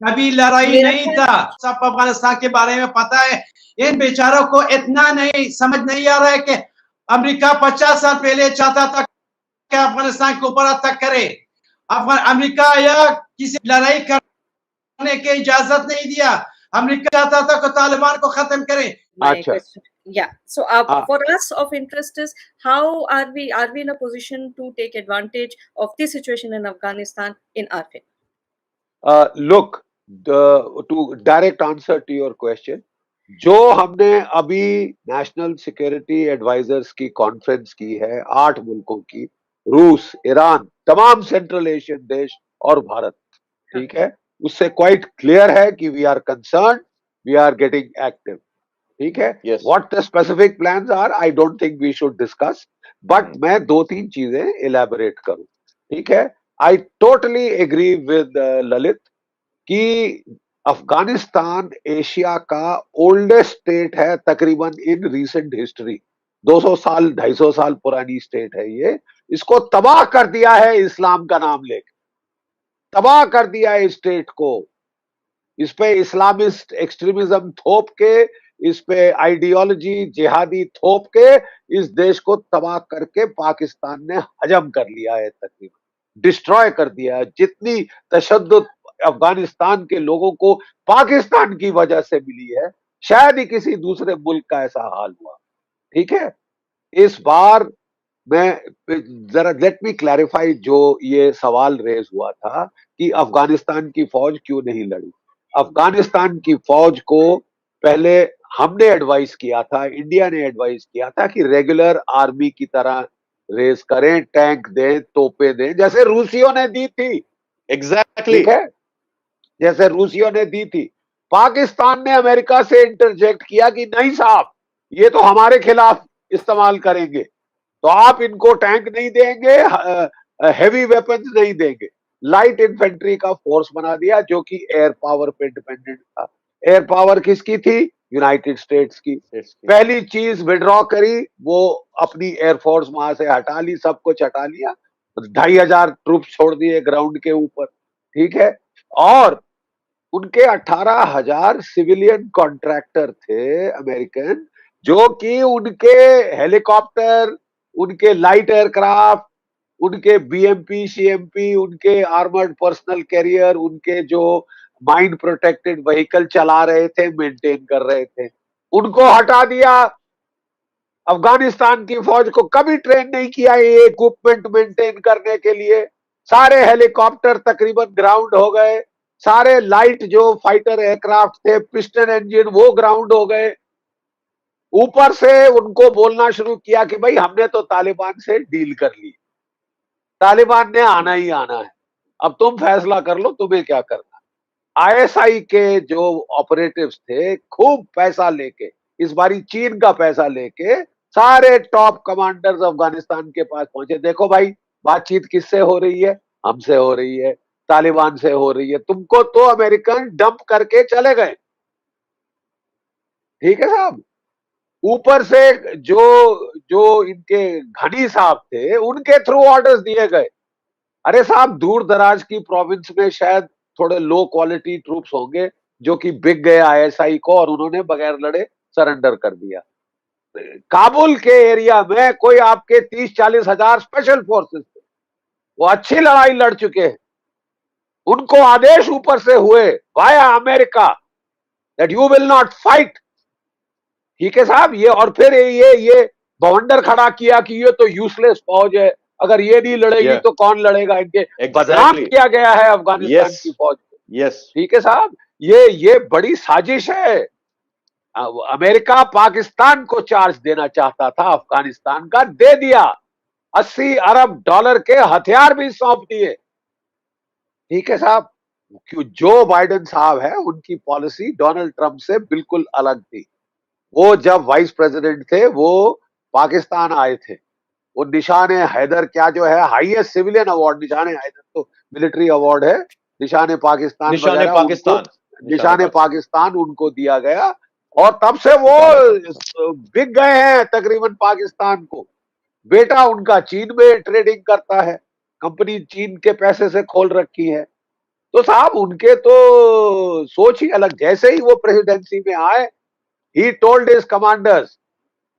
कभी लड़ाई नहीं था। सब अफगानिस्तान के बारे में पता है। इन बेचारों को इतना नहीं समझ नहीं आ रहा है कि अमेरिका 50 साल पहले चाहता था कि अफगानिस्तान के ऊपर अटैक करे। अमेरिका या किसी लड़ाई करने की इजाजत नहीं दिया। अमेरिका चाहता था कि तालिबान को खत्म करें। अच्छा, yeah, so for us of interest is how are we in a position to take advantage of this situation in Afghanistan in our favor? Look, to direct answer to your question, जो हमने अभी national security advisers की conference की है 8 मुल्कों की, रूस, Iran, तमाम सेंट्रल एशियन देश और भारत, ठीक है, उससे क्वाइट क्लियर है कि we are concern, we are getting active, ठीक है। Yes. What the specific plans are I don't think we should discuss, but मैं 2-3 चीजें इलेबोरेट करूं, ठीक है। I totally agree with Lalit कि अफगानिस्तान एशिया का ओल्डेस्ट स्टेट है तकरीबन इन रीसेंट हिस्ट्री, 200 साल 250 साल पुरानी स्टेट है ये। इसको तबाह कर दिया है इस्लाम का नाम लेकर, तबाह कर दिया है स्टेट को, इस पे इस्लामिस्ट एक्सट्रीमिज्म थोप के, इस पे आइडियोलॉजी जिहादी थोप के इस देश को तबाह करके पाकिस्तान ने हजम कर लिया है, तकरीबन डिस्ट्रॉय कर दिया है। जितनी तशद्दुद अफगानिस्तान के लोगों को पाकिस्तान की वजह से मिली है, शायद ही किसी दूसरे मुल्क का ऐसा हाल हुआ, ठीक है। इस बार मैं जरा लेट मी क्लैरिफाई, जो ये सवाल रेज हुआ था कि अफगानिस्तान की फौज क्यों नहीं लड़ी। अफगानिस्तान की फौज को पहले हमने एडवाइस किया था, इंडिया ने एडवाइस किया था कि रेगुलर आर्मी की तरह रेस करें, टैंक दें, तोपें दें, जैसे रूसियों ने दी थी, एग्जैक्टली ठीक है, जैसे रूसियों ने दी थी। पाकिस्तान ने अमेरिका से इंटरजेक्ट किया कि नहीं साहब, ये तो हमारे खिलाफ इस्तेमाल करेंगे, तो आप इनको टैंक नहीं देंगे, हैवी वेपन्स नहीं देंगे, लाइट इन्फेंट्री का फोर्स बना दिया जो कि एयर पावर पे डिपेंडेंट था। एयर पावर किसकी थी? यूनाइटेड स्टेट्स की। पहली चीज विड्रॉ करी, वो अपनी एयरफोर्स वहां से हटा ली, सब कुछ हटा लिया, 2500 ट्रूप छोड़ दिए ग्राउंड के ऊपर, ठीक है। और उनके 18,000 सिविलियन कॉन्ट्रैक्टर थे अमेरिकन, जो कि उनके हेलीकॉप्टर, उनके लाइट एयरक्राफ्ट, उनके बीएमपी सीएमपी, उनके आर्मर्ड पर्सनल कैरियर, उनके जो माइन प्रोटेक्टेड व्हीकल चला रहे थे, मेंटेन कर रहे थे, उनको हटा दिया। अफगानिस्तान की फौज को कभी ट्रेन नहीं किया ये इक्विपमेंट मेंटेन करने के लिए। सारे हेलीकॉप्टर तकरीबन ग्राउंड हो गए, सारे लाइट जो फाइटर एयरक्राफ्ट थे पिस्टन इंजन वो ग्राउंड हो गए। ऊपर से उनको बोलना शुरू किया कि भाई हमने तो तालिबान से डील कर ली, तालिबान ने आना ही आना है, अब तुम फैसला कर लो तुम्हें क्या करना। आईएसआई के जो ऑपरेटिव्स थे खूब पैसा लेके, इस बारी चीन का पैसा लेके सारे टॉप कमांडर्स अफगानिस्तान के पास पहुंचे, देखो भाई बातचीत किससे हो रही है? हमसे हो रही है, तालिबान से हो रही है, तुमको तो अमेरिकन डंप करके चले गए, ठीक है साहब। ऊपर से जो जो इनके घनी साहब थे उनके थ्रू ऑर्डर्स दिए गए। अरे साहब, दूर दराज की प्रोविंस में शायद थोड़े लो क्वालिटी ट्रूप्स होंगे जो कि बिक गए आईएसआई को, और उन्होंने बगैर लड़े सरेंडर कर दिया। काबुल के एरिया में कोई आपके 30-40 हजार स्पेशल फोर्सेस थे, वो अच्छी लड़ाई लड़ चुके हैं, उनको आदेश ऊपर से हुए via America that you will not fight, ठीक है साहब। ये और फिर ये बवंडर खड़ा किया कि ये तो यूजलेस फौज है, अगर ये नहीं लड़ेगी तो कौन लड़ेगा, इनके बदनाम किया गया है अफगानिस्तान की फौज को, ठीक है साहब। ये बड़ी साजिश है। अमेरिका पाकिस्तान को चार्ज देना चाहता था अफगानिस्तान का, दे दिया, 80 अरब डॉलर के हथियार भी सौंप दिए, ठीक है साहब। जो बाइडेन साहब है उनकी पॉलिसी डोनाल्ड ट्रंप से बिल्कुल अलग थी। वो जब वाइस प्रेसिडेंट थे वो पाकिस्तान आए थे, वो निशान हैदर, क्या जो है हाईएस्ट सिविलियन अवार्ड, निशान हैदर तो मिलिट्री अवार्ड है, निशान पाकिस्तान, निशान पाकिस्तान उनको दिया गया, और तब से वो बिक गए हैं तकरीबन पाकिस्तान को। बेटा उनका चीन में ट्रेडिंग करता है, कंपनी चीन के पैसे से खोल रखी है। तो साहब उनके तो सोच ही अलग। जैसे ही वो प्रेसिडेंसी में आए, he told his commanders,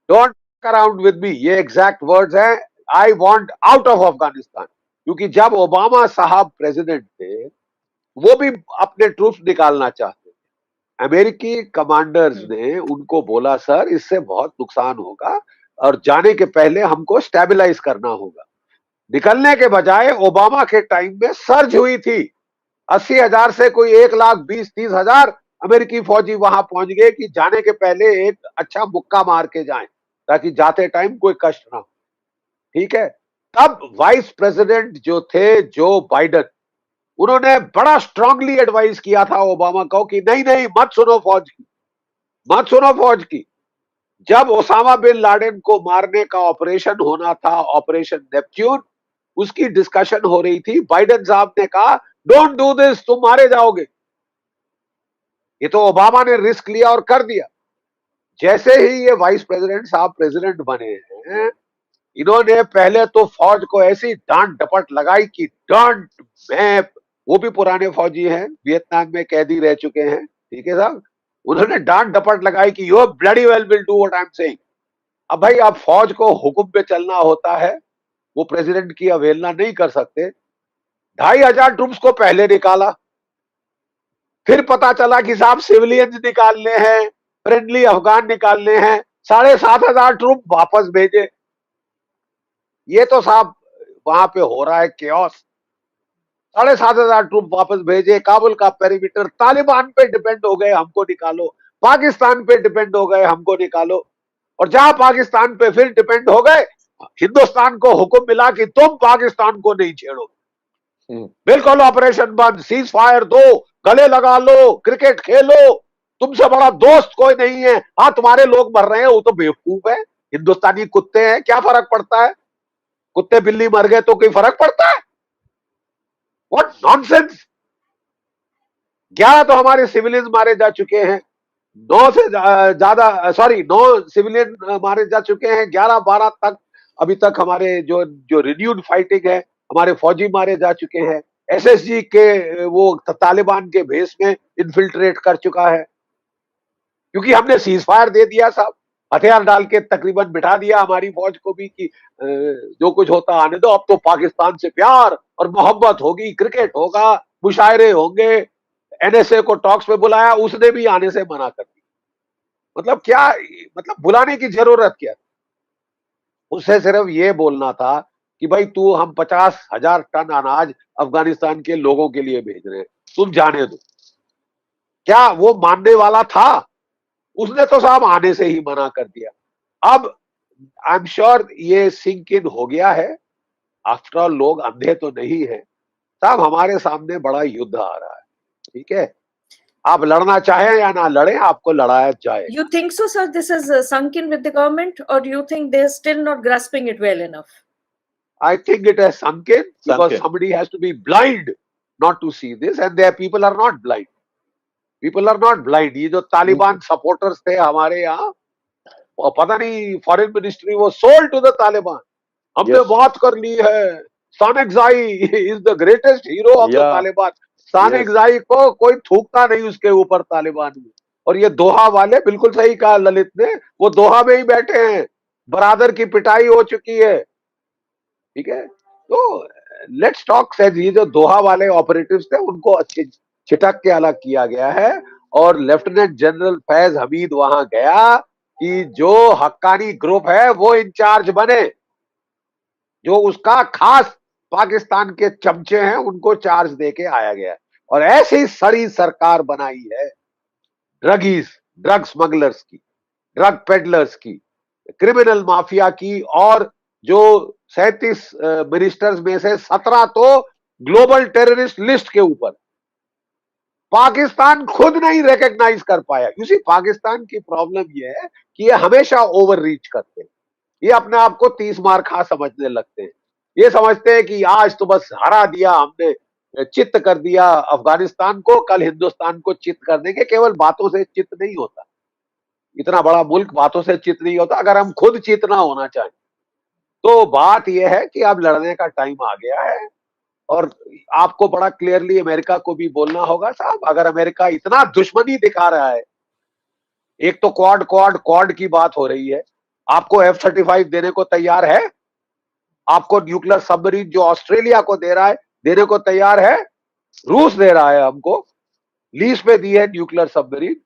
don't fuck around with me, ये एग्जैक्ट वर्ड्स हैं, I want out of Afghanistan। क्योंकि जब ओबामा साहब प्रेसिडेंट थे वो भी अपने ट्रूप्स निकालना चाहते थे। अमेरिकी कमांडर्स ने उनको बोला सर इससे बहुत नुकसान होगा और जाने के पहले हमको स्टेबलाइज करना होगा। निकलने के बजाय ओबामा के टाइम में सर्ज हुई थी, 80,000 से कोई 1,20,30 हजार अमेरिकी फौजी वहां पहुंच गए कि जाने के पहले एक अच्छा मुक्का मार के जाएं ताकि जाते टाइम कोई कष्ट ना हो, ठीक है। तब वाइस प्रेसिडेंट जो थे जो बाइडन, उन्होंने बड़ा स्ट्रांगली एडवाइस किया था ओबामा को कि नहीं नहीं मत सुनो फौज की, मत सुनो फौज की। जब ओसामा बिन लादेन को मारने का ऑपरेशन होना था, ऑपरेशन नेपच्यून, उसकी डिस्कशन हो रही थी, बाइडन साहब ने कहा डोंट डू दिस, तुम मारे जाओगे। ये तो ओबामा ने रिस्क लिया और कर दिया। जैसे ही ये वाइस प्रेसिडेंट साहब प्रेसिडेंट बने हैं, इन्होंने पहले तो फौज को ऐसी डांट डपट लगाई कि डांट, मैं, वो भी पुराने फौजी हैं, वियतनाम में कैदी रह चुके हैं, ठीक है साहब, उन्होंने डांट डपट लगाई कि you bloody well will do what I am saying. अब भाई अब फौज को हुक्म पे चलना होता है, वो प्रेसिडेंट की अवहेलना नहीं कर सकते। 2,500 ट्रूप्स को पहले निकाला, फिर पता चला कि साहब सिविलियंस निकालने हैं, फ्रेंडली अफगान निकालने हैं, 7,500 ट्रूप वापस भेजे। ये तो साहब वहां पे हो रहा है केओस। 7,500 ट्रूप वापस भेजे, काबुल का पेरीमीटर, तालिबान पे डिपेंड हो गए, हमको निकालो, पाकिस्तान पे डिपेंड हो गए, हमको निकालो। और जहां पाकिस्तान पे फिर डिपेंड हो गए, हिंदुस्तान को हुक्म मिला कि तुम पाकिस्तान को नहीं छेड़ो, बिल्कुल ऑपरेशन बंद, सीज फायर दो, गले लगा लो, क्रिकेट खेलो, तुमसे बड़ा दोस्त कोई नहीं है। हाँ तुम्हारे लोग मर रहे हैं, वो तो बेवकूफ है, हिंदुस्तानी कुत्ते हैं, क्या फर्क पड़ता है, कुत्ते बिल्ली मर गए तो कोई फर्क पड़ता है? What nonsense. 11 तो हमारे सिविलियंस मारे जा चुके हैं, 9 से ज्यादा, सॉरी 9 सिविलियन मारे जा चुके हैं, 11-12 तक अभी तक हमारे जो जो रिन्यूड फाइटिंग है, हमारे फौजी मारे जा चुके हैं। एसएसजी के वो तालिबान के भेस में इन्फिल्ट्रेट कर चुका है, क्योंकि हमने सीज फायर दे दिया साहब, हथियार डाल के तकरीबन बिठा दिया हमारी फौज को भी कि जो कुछ होता आने दो, अब तो पाकिस्तान से प्यार और मोहब्बत होगी, क्रिकेट होगा, मुशायरे होंगे। एनएसए को टॉक्स में बुलाया, उसने भी आने से मना कर दिया। मतलब क्या, मतलब बुलाने की जरूरत क्या, उसे सिर्फ ये बोलना था कि भाई तू, हम 50,000 टन अनाज अफगानिस्तान के लोगों के लिए भेज रहे हैं, तुम जाने दो। क्या वो मानने वाला था? उसने तो साहब आने से ही मना कर दिया। अब आई एम श्योर ये सिंक इन हो गया है। आफ्टर ऑल लोग अंधे तो नहीं है साहब, हमारे सामने बड़ा युद्ध आ रहा है, ठीक है, आप लड़ना चाहें या ना लड़ें, आपको लड़ाया जाए। You think so, sir? This is sunk in with the government, or do you think they're still not grasping it well enough? I think it has sunk in because somebody has to be blind not to see this, and their people are not blind. People are not blind. ये जो Taliban supporters थे हमारे यहाँ, पता नहीं foreign ministry वो sold to the Taliban, हमने बात कर ली है, Sanekzai is the greatest hero of the Taliban. Sanekzai को कोई थूकता नहीं उसके ऊपर तालिबान में। और ये दोहा वाले, बिल्कुल सही कहा ललित ने, वो दोहा में ही बैठे हैं, बरादर की पिटाई हो चुकी है, ठीक है। तो लेट्स टॉक सेड, ये जो दोहा वाले ऑपरेटिव्स थे उनको अच्छे छिटक के अलग किया गया है, और लेफ्टिनेंट जनरल फैज हमीद वहां गया कि जो हक्कानी ग्रुप है वो इंचार्ज बने, जो उसका खास पाकिस्तान के चमचे हैं उनको चार्ज देके आया गया। और ऐसी सड़ी सरकार बनाई है ड्रगीज, ड्रग स्मगलर्स की, ड्रग पेडलर्स की, क्रिमिनल माफिया की, और जो 37 मिनिस्टर्स में से 17 तो ग्लोबल टेररिस्ट लिस्ट के ऊपर। पाकिस्तान खुद नहीं रिकॉग्नाइज कर पाया। इसी पाकिस्तान की प्रॉब्लम ये है कि ये हमेशा ओवर रीच करते हैं, ये अपने आप को 30 मार खा समझने लगते हैं। ये समझते हैं कि आज तो बस हरा दिया हमने, चित्त कर दिया अफगानिस्तान को, कल हिंदुस्तान को चित्त कर देंगे। केवल बातों से चित्त नहीं होता, इतना बड़ा मुल्क बातों से चित्त नहीं होता। अगर हम खुद चित्त ना होना चाहें तो बात यह है कि अब लड़ने का टाइम आ गया है। और आपको बड़ा क्लियरली अमेरिका को भी बोलना होगा साहब, अगर अमेरिका इतना दुश्मनी दिखा रहा है, एक तो क्वाड की बात हो रही है, आपको F-35 देने को तैयार है, आपको न्यूक्लियर सबमरीन जो ऑस्ट्रेलिया को दे रहा है देने को तैयार है, रूस दे रहा है हमको, लीज पे दी है न्यूक्लियर सबमरीन,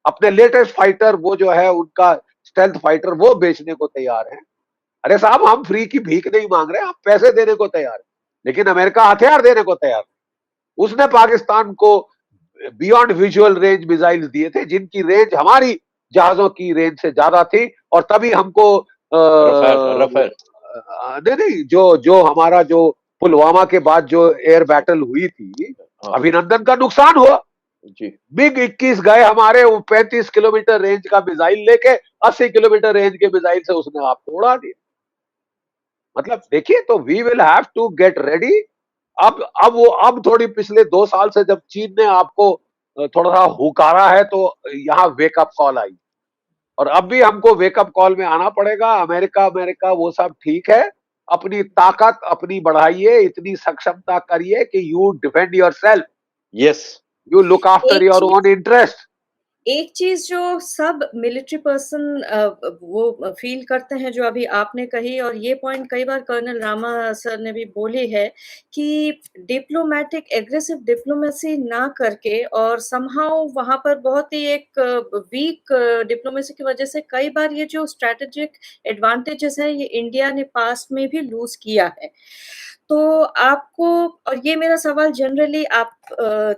अपने लेटेस्ट फाइटर वो जो है उनका स्टेल्थ फाइटर वो बेचने को तैयार है। अरे साहब हम फ्री की भीख नहीं मांग रहे, आप पैसे देने को तैयार है, लेकिन अमेरिका हथियार देने को तैयार। उसने पाकिस्तान को बियॉन्ड विजुअल रेंज मिसाइल्स दिए थे, जिनकी रेंज हमारी जहाजों की रेंज से ज्यादा थी, और तभी हमको नहीं, जो हमारा जो पुलवामा के बाद जो एयर बैटल हुई थी, अभिनंदन का नुकसान हुआ जी। मिग 21 गए हमारे, वो 35 किलोमीटर रेंज का मिसाइल लेके 80 किलोमीटर रेंज के मिसाइल से उसने आपको उड़ा दिया। मतलब देखिए, तो we will have to get ready. अब थोड़ी पिछले 2 साल से जब चीन ने आपको थोड़ा सा हुकारा है, तो यहाँ वेकअप कॉल आई, और अब भी हमको वेकअप कॉल में आना पड़ेगा। अमेरिका वो सब ठीक है, अपनी ताकत अपनी बढ़ाइए, इतनी सक्षमता करिए कि you defend yourself, yes, you look after your own interest. एक चीज जो सब मिलिट्री पर्सन वो फील करते हैं, जो अभी आपने कही, और ये पॉइंट कई बार कर्नल रामा सर ने भी बोली है, कि डिप्लोमेटिक एग्रेसिव डिप्लोमेसी ना करके, और समहाउ वहां पर बहुत ही एक वीक डिप्लोमेसी की वजह से कई बार ये जो स्ट्रेटेजिक एडवांटेजेस है, ये इंडिया ने पास्ट में भी लूज किया है। तो आपको, और ये मेरा सवाल जनरली आप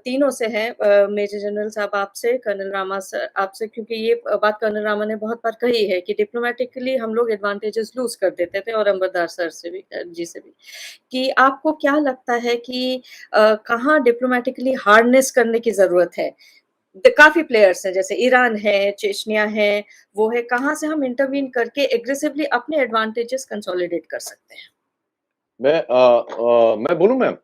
तीनों से है, मेजर जनरल साहब आपसे, कर्नल रामा सर आपसे, क्योंकि ये बात कर्नल रामा ने बहुत बार कही है कि डिप्लोमेटिकली हम लोग एडवांटेजेस लूज कर देते थे, और अंबरदार सर से भी, जी से भी, कि आपको क्या लगता है कि कहाँ डिप्लोमेटिकली हार्डनेस करने की जरूरत है? काफी प्लेयर्स हैं, जैसे ईरान है, चेचनिया है, वो है, कहाँ से हम इंटरवीन करके एग्रेसिवली अपने एडवांटेजेस कंसोलिडेट कर सकते हैं? मैं बोलूं मैम,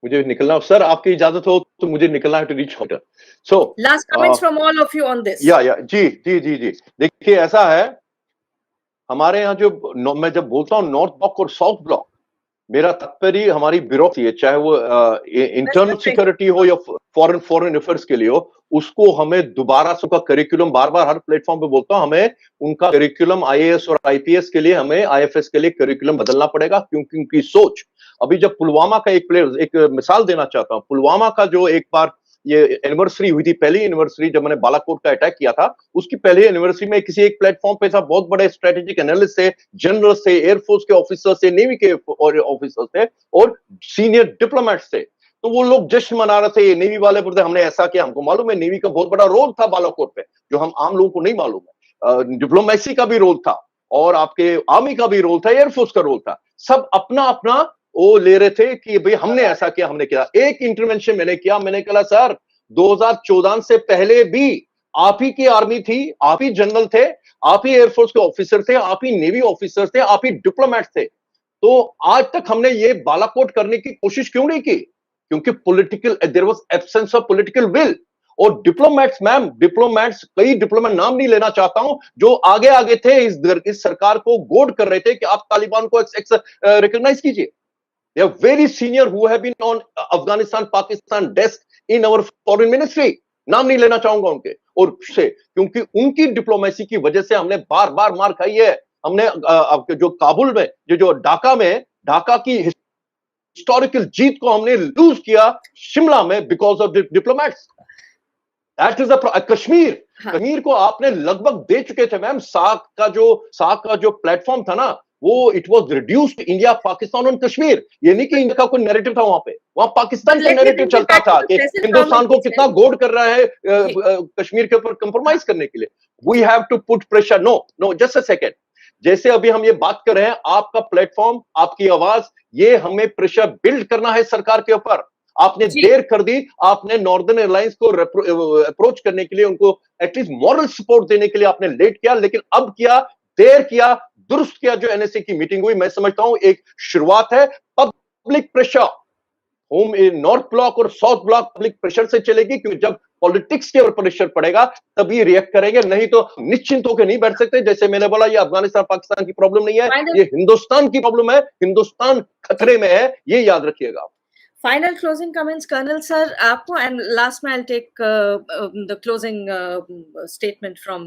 मुझे निकलना, सर आपकी इजाजत हो तो मुझे निकलना है to reach hotel. So last comments from all of you on this. या जी जी जी जी, देखिए ऐसा है, हमारे यहाँ जो मैं जब बोलता हूँ नॉर्थ ब्लॉक और साउथ ब्लॉक, मेरा तात्पर्य हमारी ब्यूरोक्रेसी है, चाहे वो इंटरनल सिक्योरिटी हो या फॉरेन अफेयर्स के लिए हो, उसको हमें दोबारा से, उसका करिकुलम बार बार हर प्लेटफॉर्म पे बोलता हूं, हमें उनका करिकुलम आईएएस और आईपीएस के लिए, हमें आईएफएस के लिए करिकुलम बदलना पड़ेगा, क्योंकि उनकी सोच, अभी जब पुलवामा का एक मिसाल देना चाहता हूं, पुलवामा का जो एक बार ये एनिवर्सरी हुई थी, पहली एनिवर्सरी जब मैंने बालाकोट का अटैक किया था, उसकी पहली एनिवर्सरी में किसी एक प्लेटफॉर्म पे था, बहुत बड़े स्ट्रेटेजिक एनालिस्ट थे, जनरल थे, एयरफोर्स के ऑफिसर थे, नेवी के ऑफिसर थे, और सीनियर डिप्लोमेट्स थे। तो वो लोग जश्न मना रहे थे, नेवी वाले बोलते हमने ऐसा किया, हमको मालूम है नेवी का बहुत बड़ा रोल था बालाकोट पे, जो हम आम लोगों को नहीं मालूम है। डिप्लोमेसी का भी रोल था, और आपके आर्मी का भी रोल था, एयरफोर्स का रोल था, सब अपना अपना वो ले रहे थे कि भाई हमने ऐसा किया, हमने किया। एक इंटरवेंशन मैंने किया, मैंने कहा सर 2014 से पहले भी आप ही की आर्मी थी, आप ही जनरल थे, आप ही एयरफोर्स के ऑफिसर थे, आप ही नेवी ऑफिसर थे, आप ही डिप्लोमेट थे, तो आज तक हमने ये बालाकोट करने की कोशिश क्यों नहीं की? क्योंकि political, there was absence of political will. और डिप्लोमेट्स मैम, डिप्लोमेट्स, कई डिप्लोमेट नाम नहीं लेना चाहता हूं, जो आगे आगे थे, इस सरकार को गोड कर रहे थे कि आप तालिबान को रिकॉग्नाइज कीजिए। They are very senior who have been on Afghanistan, Pakistan desk in our foreign ministry. नाम नहीं लेना चाहूंगा उनके, और से, क्योंकि उनकी डिप्लोमेसी की वजह से हमने बार बार मार खाई है। हमने जो काबुल में, जो ढाका की हिस्टोरिकल जीत को हमने लूज किया शिमला में, because of diplomats. That is Kashmir, Kashmir को आपने लगभग दे चुके थे मैम। साक का जो प्लेटफॉर्म था ना, वो it was reduced India Pakistan on Kashmir. ये नहीं कि इंडिया का कोई नैरेटिव था वहां पे, वहां पाकिस्तान का नैरेटिव चलता था कि हिंदुस्तान को कितना गोड कर रहा है कश्मीर के ऊपर कंप्रोमाइज करने के लिए। We have to put pressure. No just a second, जैसे अभी हम ये बात कर रहे हैं, आपका प्लेटफॉर्म, आपकी आवाज, ये हमें प्रेशर बिल्ड करना है सरकार के ऊपर। आपने देर कर दी, आपने नॉर्दर्न एयरलाइंस को अप्रोच करने के लिए, उनको एटलीस्ट मॉरल सपोर्ट देने के लिए आपने लेट किया, लेकिन अब किया, देर किया, दुरुस्त किया। जो एनएसए की मीटिंग हुई, मैं समझता हूं एक शुरुआत है। Public pressure, home north block और साउथ ब्लॉक पब्लिक प्रेशर से चलेगी, क्योंकि जब पॉलिटिक्स के ऊपर प्रेशर पड़ेगा तभी रिएक्ट करेंगे, नहीं तो निश्चिंत होकर नहीं बैठ सकते। जैसे मैंने बोला, ये अफगानिस्तान पाकिस्तान की प्रॉब्लम नहीं है, ये हिंदुस्तान की प्रॉब्लम है, हिंदुस्तान खतरे में है, ये याद रखिएगा। Final closing comments, Colonel sir, आपको, and last में I'll take the closing statement from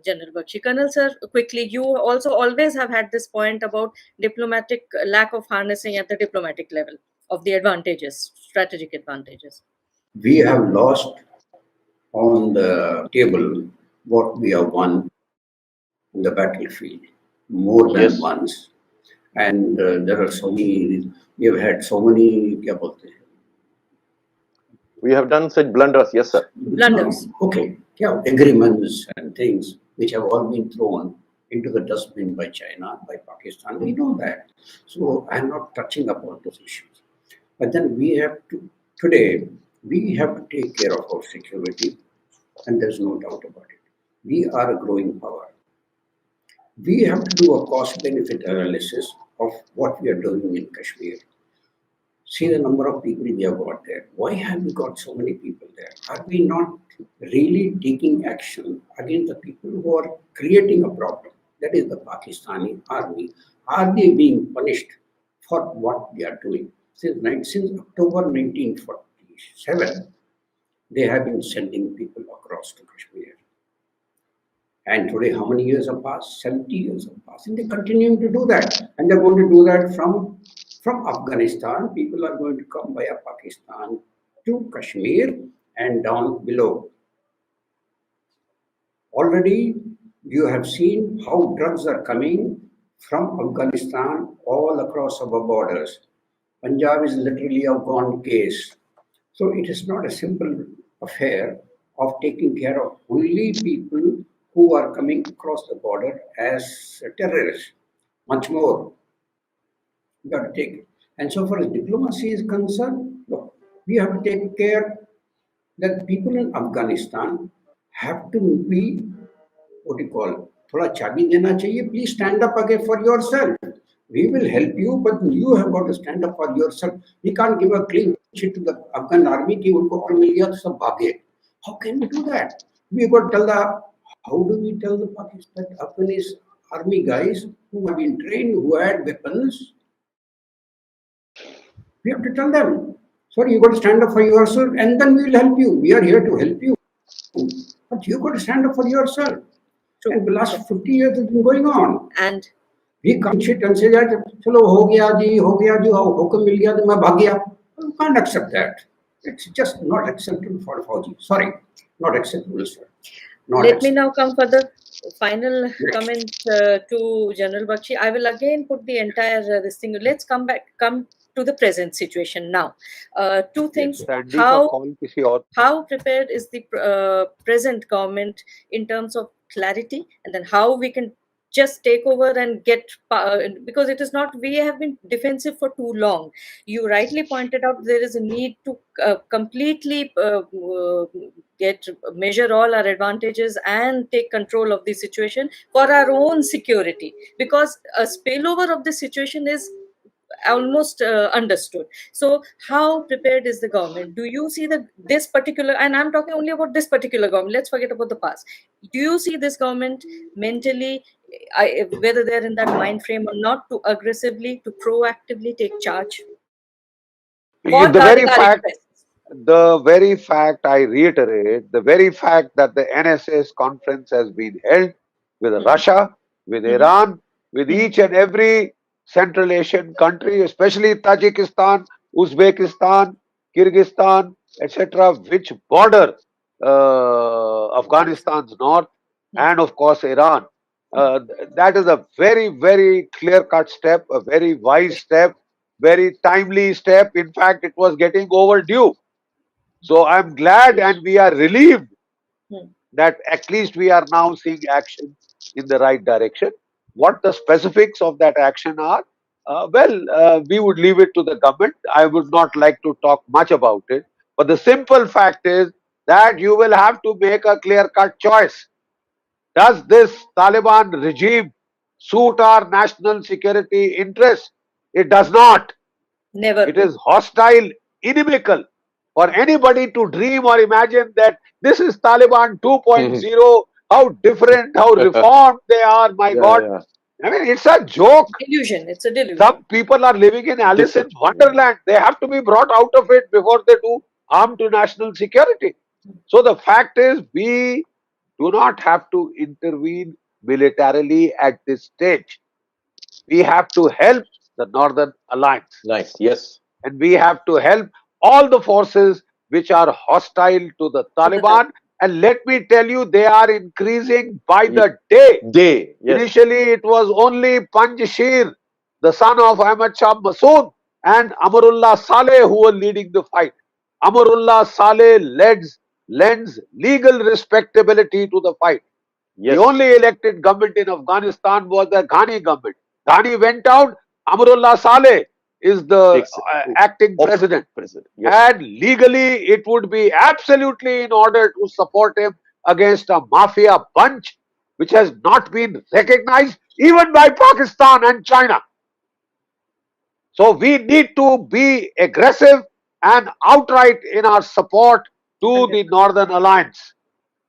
General Bakshi. Colonel sir, quickly, you also always have had this point about diplomatic lack of harnessing at the diplomatic level of the advantages, strategic advantages. We have lost on the table what we have won in the battlefield more than once, and there are so many. We have had so many, क्या बोलते हैं? We have done such blunders, yes sir. Blunders. Okay, yeah, agreements and things which have all been thrown into the dustbin by China, by Pakistan. We know that. So I'm not touching upon those issues. But then we have to, today, we have to take care of our security, and there's no doubt about it. We are a growing power. We have to do a cost-benefit analysis of what we are doing in Kashmir. See the number of people we have got there. Why have we got so many people there? Are we not really taking action against the people who are creating a problem? That is the Pakistani army. Are they being punished for what they are doing? Since October 1947, they have been sending people across to Kashmir. And today, how many years have passed? 70 years have passed. And they're continuing to do that. And they're going to do that from Afghanistan. People are going to come via Pakistan to Kashmir and down below. Already, you have seen how drugs are coming from Afghanistan all across our borders. Punjab is literally a gone case. So it is not a simple affair of taking care of only people who are coming across the border as terrorists. Much more. You got to take it. And so far as diplomacy is concerned, look, we have to take care that people in Afghanistan have to be, what do you call, thoda chabi dena chahiye. Please stand up again for yourself. We will help you, but you have got to stand up for yourself. We can't give a clean sheet to the Afghan army ki unko all mil gaya to sab bhage. How can we do that? We got to tell how do we tell the Pakistan Afghanis army guys who have been trained, who had weapons? We have to tell them, sorry, you got to stand up for yourself, and then we will help you. We are here to help you, but you got to stand up for yourself. And the last 50 years has been going on. And we can't sit and say that, chalo ho gaya ji, hukum mil gaya, to main bhag gaya. You can't accept that. It's just not acceptable for Fauji. Sorry, not acceptable, sir. Let me now come for the final comment to General Bakshi. I will again put the entire this thing. Let's come to the present situation now. Two things. How prepared is the present government in terms of clarity, and then how we can just take over and get, because it is not, we have been defensive for too long. You rightly pointed out there is a need to completely measure all our advantages and take control of the situation for our own security, because a spillover of the situation is almost understood. So how prepared is the government? Do you see this particular, and I'm talking only about this particular government, let's forget about the past. Do you see this government mentally, whether they're in that mind frame or not, to aggressively, to proactively take charge? The very fact, I reiterate, the very fact that the NSS conference has been held with Russia, with Iran, with each and every Central Asian country, especially Tajikistan, Uzbekistan, Kyrgyzstan, etc., which border Afghanistan's north, and of course Iran. That is a very, very clear-cut step, a very wise step, very timely step. In fact, it was getting overdue. So I'm glad and we are relieved that at least we are now seeing action in the right direction. What the specifics of that action are, we would leave it to the government. I would not like to talk much about it. But the simple fact is that you will have to make a clear-cut choice. Does this Taliban regime suit our national security interests? It does not. Never. It is hostile, inimical. For anybody to dream or imagine that this is Taliban 2.0, how different, how reformed they are, my God. Yeah. I mean, it's a joke. Delusion. It's a delusion. Some people are living in Alice in Wonderland. They have to be brought out of it before they do harm to national security. So the fact is, we do not have to intervene militarily at this stage. We have to help the Northern Alliance. Nice, yes. And we have to help all the forces which are hostile to the Taliban. And let me tell you, they are increasing by the day. Yes. Initially, it was only Panjshir, the son of Ahmad Shah Massoud, and Amarullah Saleh who were leading the fight. Amarullah Saleh lends legal respectability to the fight. Yes. The only elected government in Afghanistan was the Ghani government. Ghani went out. Amrullah Saleh is the acting president. Yes. And legally, it would be absolutely in order to support him against a mafia bunch which has not been recognized even by Pakistan and China. So we need to be aggressive and outright in our support to the Northern Alliance.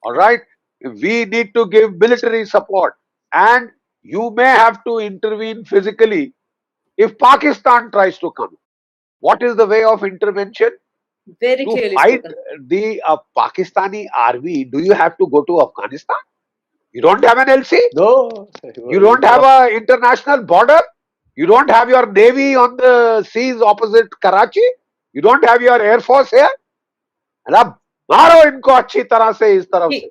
All right. We need to give military support, and you may have to intervene physically if Pakistan tries to come. What is the way of intervention? Very To clearly fight spoken. the Pakistani army, do you have to go to Afghanistan? You don't have an LC? No. You don't have an international border? You don't have your navy on the seas opposite Karachi? You don't have your air force here? And अब मारो इनको अच्छी तरह से इस तरफ से,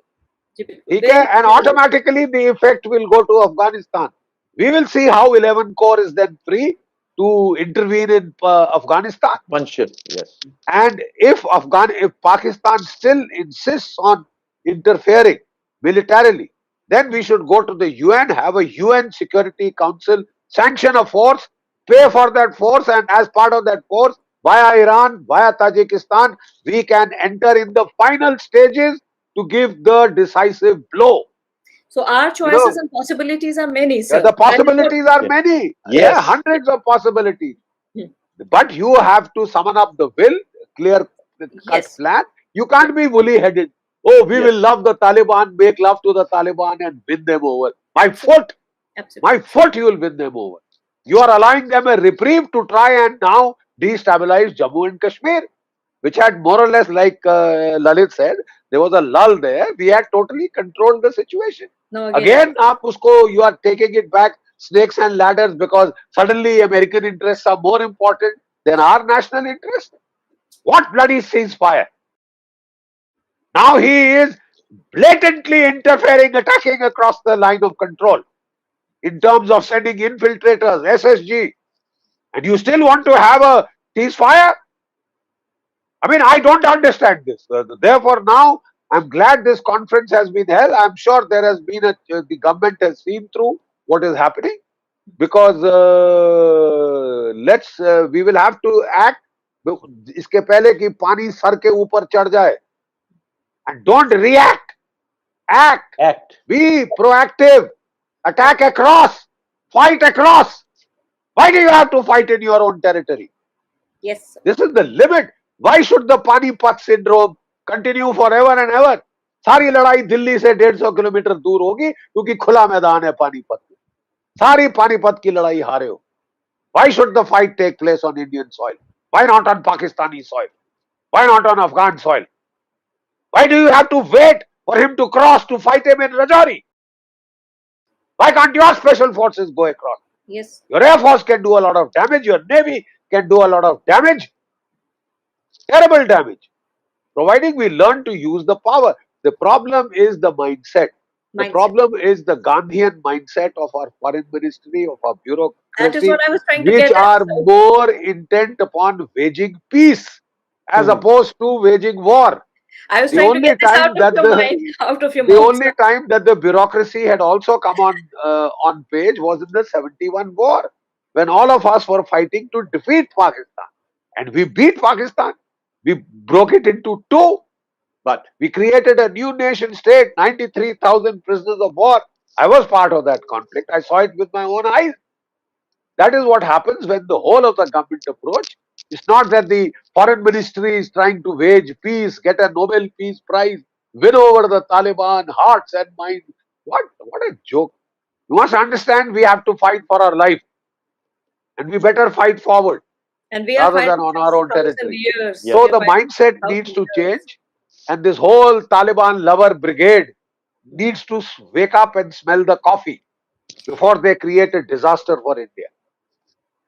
ठीक है? And automatically the effect will go to Afghanistan. We will see how 11 Corps is then free to intervene in Afghanistan. Yes. And if Pakistan still insists on interfering militarily, then we should go to the UN, have a UN Security Council, sanction a force, pay for that force, and as part of that force, via Iran, via Tajikistan, we can enter in the final stages to give the decisive blow. So our choices and possibilities are many, sir. The possibilities are many. Yes. There are hundreds of possibilities. But you have to summon up the will, clear-cut plan. You can't be woolly-headed. Oh, we will love the Taliban, make love to the Taliban and win them over. My foot you will win them over. You are allowing them a reprieve to try and now destabilize Jammu and Kashmir, which had more or less, like Lalit said, there was a lull there. We had totally controlled the situation. No, again you are taking it back, snakes and ladders, because suddenly American interests are more important than our national interest. What bloody ceasefire? Now he is blatantly interfering, attacking across the line of control in terms of sending infiltrators, SSG, and you still want to have a ceasefire? I mean, I don't understand this. Therefore, now I'm glad this conference has been held. I'm sure there has been the government has seen through what is happening, because we will have to act. इसके पहले कि पानी sir के ऊपर चढ़ जाए, and don't react, act. Be proactive, attack across, fight across. Why do you have to fight in your own territory? Yes, sir. This is the limit. Why should the Panipat syndrome continue forever and ever? सारी लड़ाई दिल्ली से 150 kilometre दूर होगी क्योंकि खुला मैदान है पानीपत में. सारी पानीपत की लड़ाई हारे हो. Why should the fight take place on Indian soil? Why not on Pakistani soil? Why not on Afghan soil? Why do you have to wait for him to cross to fight him in Rajouri? Why can't your special forces go across? Yes. Your air force can do a lot of damage. Your navy can do a lot of damage. Terrible damage. Providing we learn to use the power. The problem is the mindset. The problem is the Gandhian mindset of our foreign ministry, of our bureaucracy, That is what I was trying to which get are at. more intent upon waging peace as opposed to waging war. I was trying to get this out of your mind, out of your mouth. The only time that the bureaucracy had also come on page was in the 71 war, when all of us were fighting to defeat Pakistan. And we beat Pakistan. We broke it into two. But we created a new nation state, 93,000 prisoners of war. I was part of that conflict. I saw it with my own eyes. That is what happens when the whole of the government approach. It's not that the foreign ministry is trying to wage peace, get a Nobel Peace Prize, win over the Taliban, hearts and minds. What a joke. You must understand we have to fight for our life. And we better fight forward. And we are rather than on our own territory. Years. So the mindset needs to change. And this whole Taliban lover brigade needs to wake up and smell the coffee before they create a disaster for India.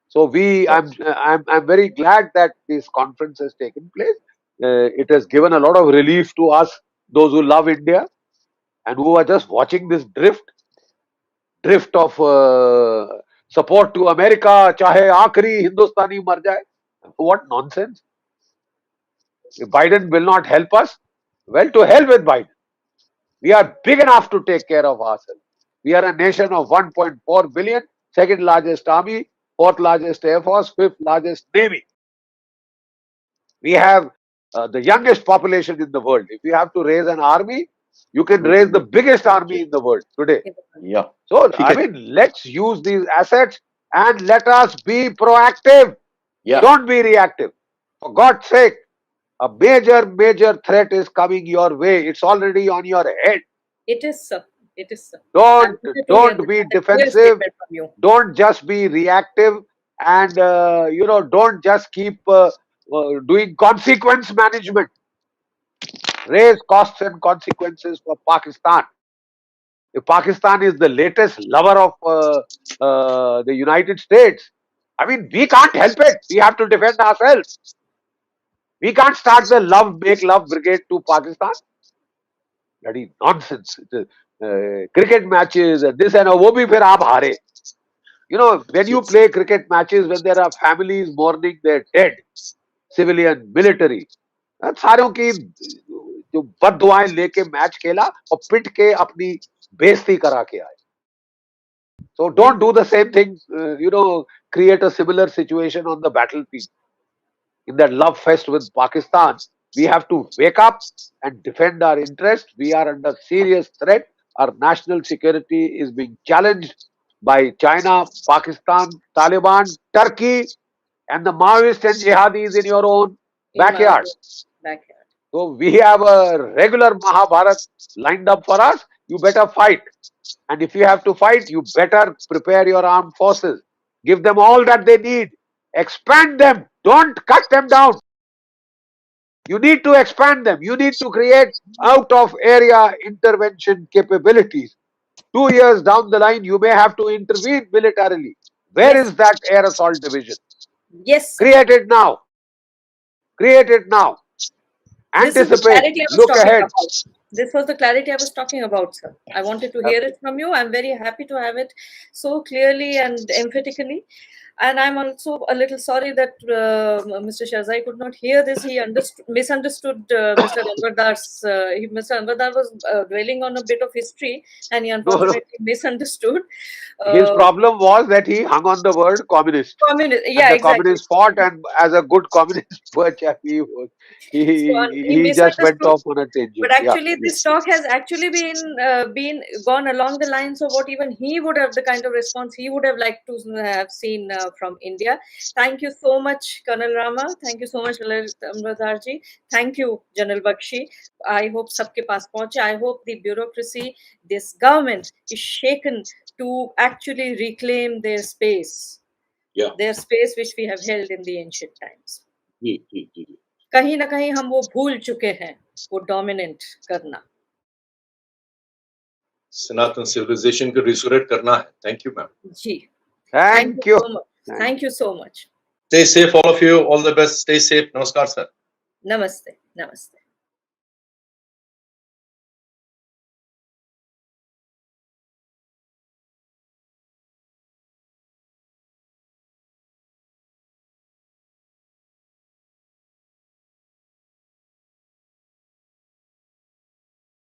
So I'm very glad that this conference has taken place. It has given a lot of relief to us, those who love India and who are just watching this drift of support to America. Chahe aakhri Hindustani mar jaye. What nonsense! If Biden will not help us, well, to hell with Biden. We are big enough to take care of ourselves. We are a nation of 1.4 billion, second largest army, fourth largest air force, fifth largest navy. We have the youngest population in the world. If you have to raise an army, you can raise the biggest army in the world today. Yeah. So, I mean, let's use these assets and let us be proactive. Yeah. Don't be reactive. For God's sake, a major threat is coming your way. It's already on your head. It is, sir. It is, sir. Don't Don't be defensive. Don't just be reactive, and don't just keep doing consequence management. Raise costs and consequences for Pakistan. If Pakistan is the latest lover of the United States, I mean, we can't help it. We have to defend ourselves. We can't start the make love brigade to Pakistan. Bloody nonsense. Cricket matches and this and wo bhi phir aap haare. You know, when you play cricket matches, when there are families mourning their dead, civilian, military, सारों की जो बद्दुआएं लेके match खेला और पिट के अपनी बेइज्जती करा के आए. So don't do the same thing, create a similar situation on the battlefield. In that love fest with Pakistan, we have to wake up and defend our interests. We are under serious threat. Our national security is being challenged by China, Pakistan, Taliban, Turkey, and the Maoists and jihadis in your own backyard. So we have a regular Mahabharat lined up for us. You better fight. And if you have to fight, you better prepare your armed forces. Give them all that they need. Expand them. Don't cut them down. You need to expand them. You need to create out of area intervention capabilities. 2 years down the line, you may have to intervene militarily. Where is that air assault division? Yes. Create it now. Create it now. Anticipate. Look ahead. This was the clarity I was talking about, sir. I wanted to hear it from you. I'm very happy to have it so clearly and emphatically. And I'm also a little sorry that Mr. Sherzai could not hear this. He misunderstood Mr. Anvardar's. Mr. Anvardar was dwelling on a bit of history, and he unfortunately misunderstood. His problem was that he hung on the word communist. Communist, yeah, and the communist fought, and as a good communist chap, he just went off on a tangent. But actually, this talk has actually been gone along the lines of what even he would have, the kind of response he would have liked to have seen from India. Thank you so much, Colonel Rama. Thank you so much, Anvardar ji. Thank you, General Bakshi. I hope sabke paas pahunche. I hope the bureaucracy, this government is shaken to actually reclaim their space. Yeah. Their space which we have held in the ancient times. कहीं ना कहीं हम वो भूल चुके हैं, वो dominant करना. सनातन सिविलाइजेशन को रिस्टोरेट करना है. Thank you, ma'am. Ji. Thank you. Thank you so much. Stay safe, all of you. All the best. Stay safe. Namaskar, sir. Namaste. Namaste.